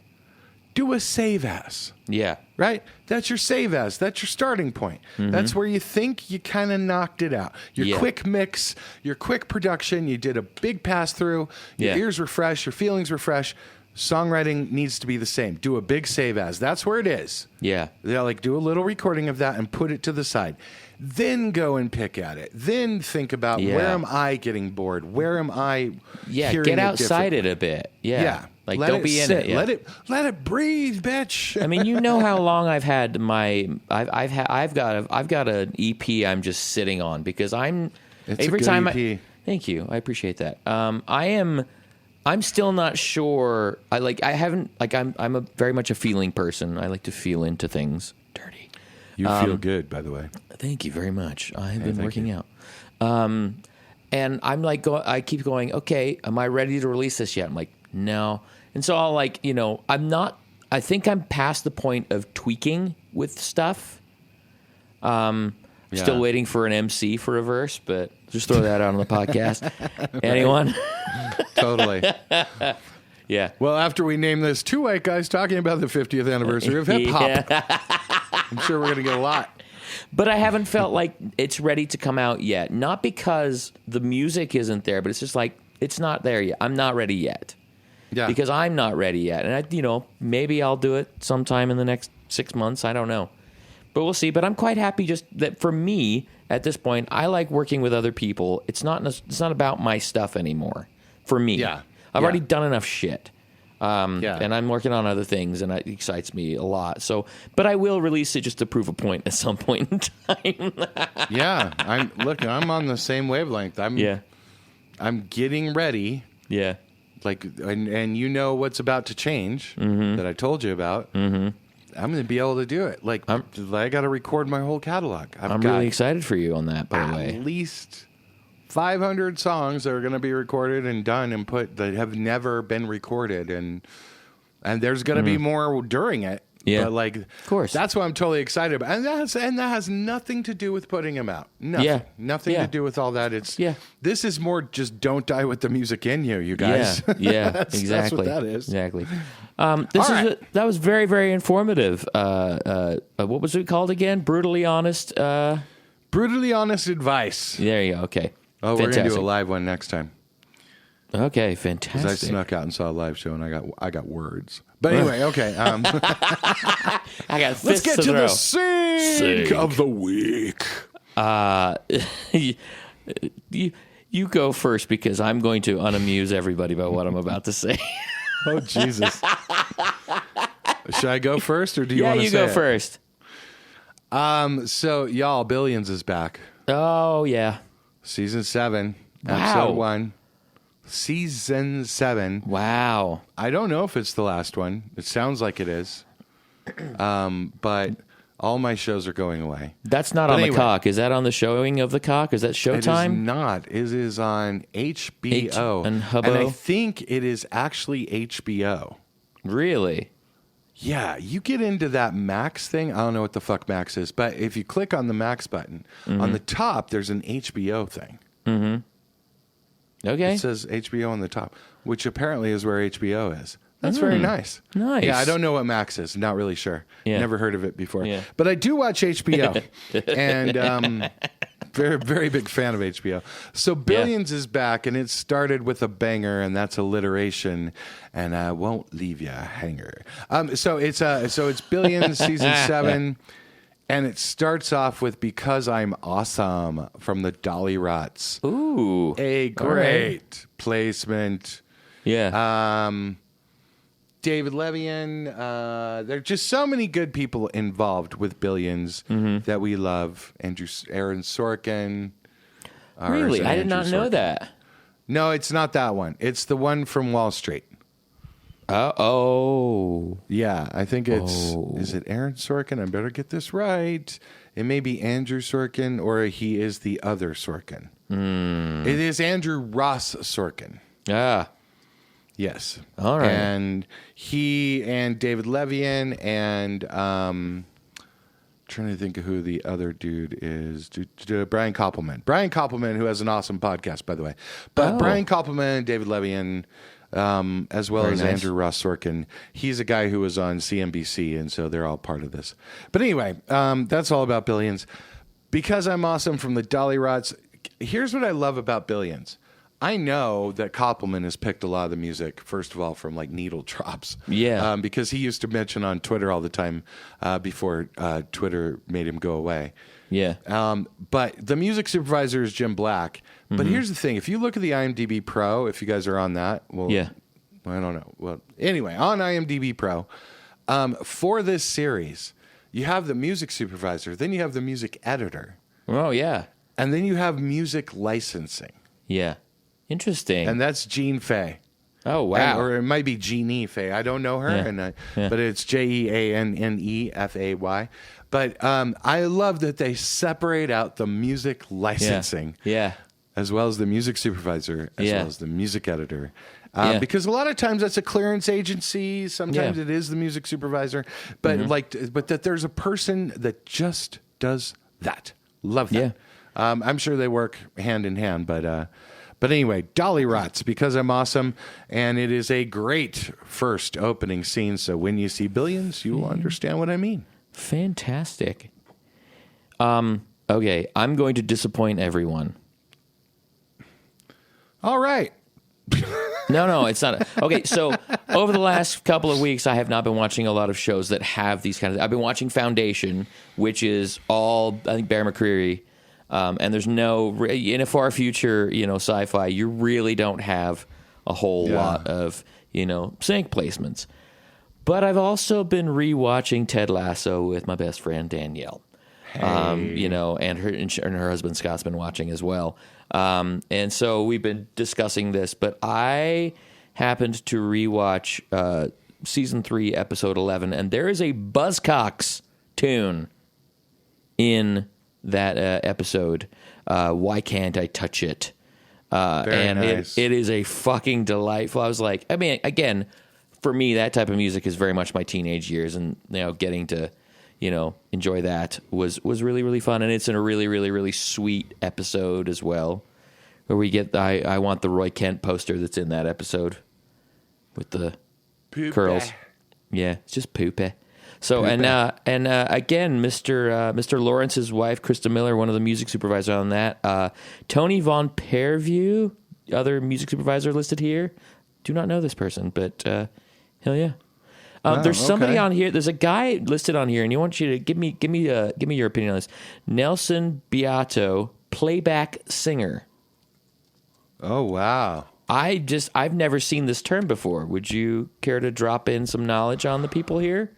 do a save as. Yeah. Right? That's your save as. That's your starting point. Mm-hmm. That's where you think you kind of knocked it out. Your quick mix, your quick production, you did a big pass through, your ears were fresh, your feelings were fresh. Songwriting needs to be the same. Do a big save as. That's where it is. Yeah. Like do a little recording of that and put it to the side. Then go and pick at it. Then think about where am I getting bored? Where am I hearing get outside it a bit. Yeah. Like let don't be in it. Yeah. Let it breathe, bitch. I mean, you know how long I've had I've got an EP I'm just sitting on because it's every a good time EP. Thank you. I appreciate that. I'm still not sure. I'm a very much a feeling person. I like to feel into things. Dirty. You feel good, by the way. Thank you very much. I've been working out. And I'm like, I keep going, okay, am I ready to release this yet? I'm like, no. And so I'll I think I'm past the point of tweaking with stuff. Still waiting for an MC for a verse, but just throw that out on the podcast. Anyone? Totally. Yeah. Well, after we name this two white guys talking about the 50th anniversary of hip hop, I'm sure we're going to get a lot. But I haven't felt like it's ready to come out yet. Not because the music isn't there, but it's just like it's not there yet. I'm not ready yet. Yeah. Because I'm not ready yet. And maybe I'll do it sometime in the next 6 months. I don't know. But we'll see. But I'm quite happy just that for me at this point, I like working with other people. It's not about my stuff anymore. For me, I've already done enough shit, and I'm working on other things, and it excites me a lot. So, but I will release it just to prove a point at some point in time. I'm on the same wavelength. I'm getting ready. Yeah, and you know what's about to change that I told you about. Mm-hmm. I'm going to be able to do it. I got to record my whole catalog. I'm really excited for you on that. By the way, at least 500 songs that are going to be recorded and done and put that have never been recorded, and there's going to be more during it. Yeah, but of course, that's what I'm totally excited about, and that has nothing to do with putting them out. Nothing to do with all that. This is more just don't die with the music in you guys. Yeah, exactly. That's what that is. Exactly. That was very, very informative. What was it called again? Brutally honest. Brutally honest advice. There you go. Okay. Oh, we're gonna do a live one next time. Okay, fantastic. Because I snuck out and saw a live show, and I got words. But anyway, okay. I got let's get to the sink of the week. You go first because I'm going to unamuse everybody by what I'm about to say. Oh Jesus! Should I go first, or do you want to say you go first. So y'all, Billions is back. Oh yeah. Season 7, wow. Episode 1. Season 7. Wow. I don't know if it's the last one. It sounds like it is. But all my shows are going away. That's not on the Cock. Is that on the showing of the Cock? Is that Showtime? It is not. It is on HBO. And Hubbo? And I think it is actually HBO. Really? Yeah, you get into that Max thing. I don't know what the fuck Max is, but if you click on the Max button, on the top, there's an HBO thing. Mm-hmm. Okay. It says HBO on the top, which apparently is where HBO is. That's very nice. Nice. Yeah, I don't know what Max is. Not really sure. Yeah. Never heard of it before. Yeah. But I do watch HBO. And very, very big fan of HBO. So Billions is back, and it started with a banger, and that's alliteration, and I won't leave you a hanger. So it's Billions season 7, and it starts off with Because I'm Awesome from the Dolly Rots. Ooh. A great placement. Yeah. David Levian. There are just so many good people involved with Billions that we love. Aaron Sorkin. Really? I did not know that. No, it's not that one. It's the one from Wall Street. Oh. Yeah, I think it's... Is it Aaron Sorkin? I better get this right. It may be Andrew Sorkin, or he is the other Sorkin. It is Andrew Ross Sorkin. Ah. Yes. All right. And he and David Levian and trying to think of who the other dude is. Brian Koppelman. Brian Koppelman, who has an awesome podcast, by the way. But Brian Koppelman and David Levian, as well as Andrew Ross Sorkin. He's a guy who was on CNBC, and so they're all part of this. But anyway, that's all about Billions. Because I'm awesome from the Dolly Rots, here's what I love about Billions. I know that Koppelman has picked a lot of the music, first of all, from like Needle Drops. Yeah. Because he used to mention on Twitter all the time before Twitter made him go away. Yeah. But the music supervisor is Jim Black. But here's the thing. If you look at the IMDb Pro, if you guys are on that, well, yeah. I don't know. Well, anyway, on IMDb Pro, for this series, you have the music supervisor, then you have the music editor. Oh, yeah. And then you have music licensing. Yeah. Interesting. And that's Jean Fay. Oh, wow. Or it might be Jeannie Fay. I don't know her. But it's JeAnnEFAY. But I love that they separate out the music licensing. Yeah. As well as the music supervisor, as well as the music editor. Because a lot of times that's a clearance agency. Sometimes it is the music supervisor. But but that there's a person that just does that. Love that. Yeah. I'm sure they work hand in hand, but anyway, Dolly Rots, Because I'm Awesome, and it is a great first opening scene, so when you see Billions, you will understand what I mean. Fantastic. Okay, I'm going to disappoint everyone. All right. No, it's not. Okay, so over the last couple of weeks, I have not been watching a lot of shows that have these kinds of... I've been watching Foundation, which is all, I think, Bear McCreary. And there's no, in a far future, sci-fi, you really don't have a whole lot of, sync placements. But I've also been rewatching Ted Lasso with my best friend Danielle. Hey. And her husband Scott's been watching as well. And so we've been discussing this, but I happened to rewatch season 3, episode 11, and there is a Buzzcocks tune in that episode. Why Can't I Touch It? And nice. It is a fucking delightful. I was like, I mean, again, for me, that type of music is very much my teenage years, and getting to enjoy that was really, really fun. And it's in a really, really, really sweet episode as well, where we get I want the Roy Kent poster that's in that episode with the curls. Yeah, it's just poopy. So again, Mr. Lawrence's wife, Krista Miller, one of the music supervisors on that. Tony Von Perview, other music supervisor listed here. Do not know this person, but hell yeah. There's somebody on here. There's a guy listed on here, and I want you to give me your opinion on this. Nelson Beato, playback singer. Oh wow! I've never seen this term before. Would you care to drop in some knowledge on the people here?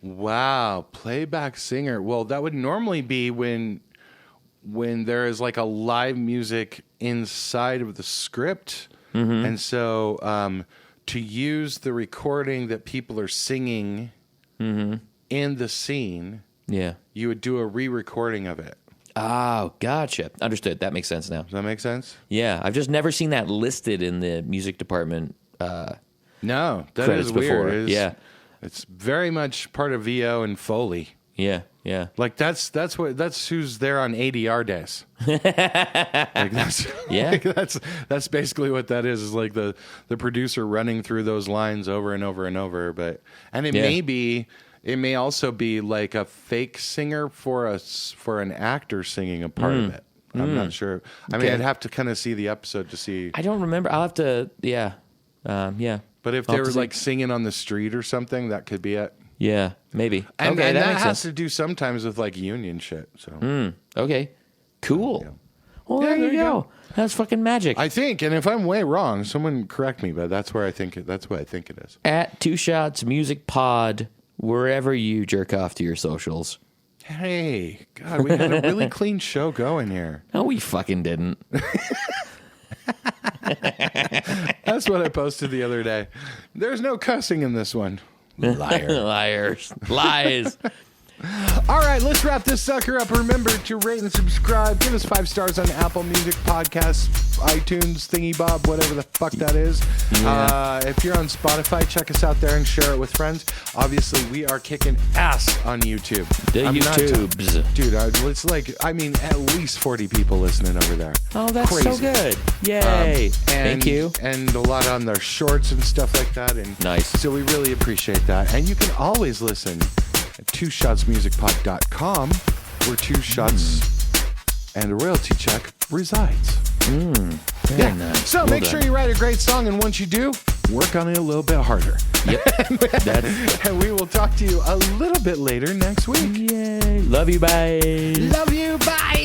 Wow, playback singer. Well, that would normally be when there is like a live music inside of the script, and so to use the recording that people are singing in the scene, you would do a re-recording of it. Oh, gotcha. Understood. That makes sense now. Does that make sense? Yeah, I've just never seen that listed in the music department. No, that is weird. Yeah. It's very much part of VO and Foley. Yeah. Like that's who's there on ADR days. That's basically what that is like the producer running through those lines over and over and over. But it may also be like a fake singer for an actor singing a part of it. I'm not sure. I mean, I'd have to kind of see the episode to see. I don't remember. I'll have to. But if they were like singing on the street or something, that could be it. Yeah, maybe. And that has makes sense. to do sometimes with like union shit. So okay, cool. Yeah. Well, there you go. That's fucking magic. I think, and if I'm way wrong, someone correct me. But that's what I think it is. At 2ShotsMusicPod, wherever you jerk off to your socials. Hey, God, we had a really clean show going here. No, we fucking didn't. That's what I posted the other day. There's no cussing in this one. Liars. Lies. All right, let's wrap this sucker up. Remember to rate and subscribe. Give us 5 stars on Apple Music, Podcasts, iTunes, Thingy Bob, whatever the fuck that is. Yeah. If you're on Spotify, check us out there and share it with friends. Obviously, we are kicking ass on YouTube. The YouTubes. Dude, it's like, I mean, at least 40 people listening over there. Oh, that's Crazy. so good. Yay. Thank you. And a lot on their shorts and stuff like that. And Nice. So we really appreciate that. And you can always listen at 2ShotsMusicPod.com, where 2 Shots and a royalty check resides. Very nice. So Well make done. sure you write a great song, and once you do, work on it a little bit harder. Yep. And we will talk to you a little bit later next week. Yay. Love you. Bye. Love you. Bye.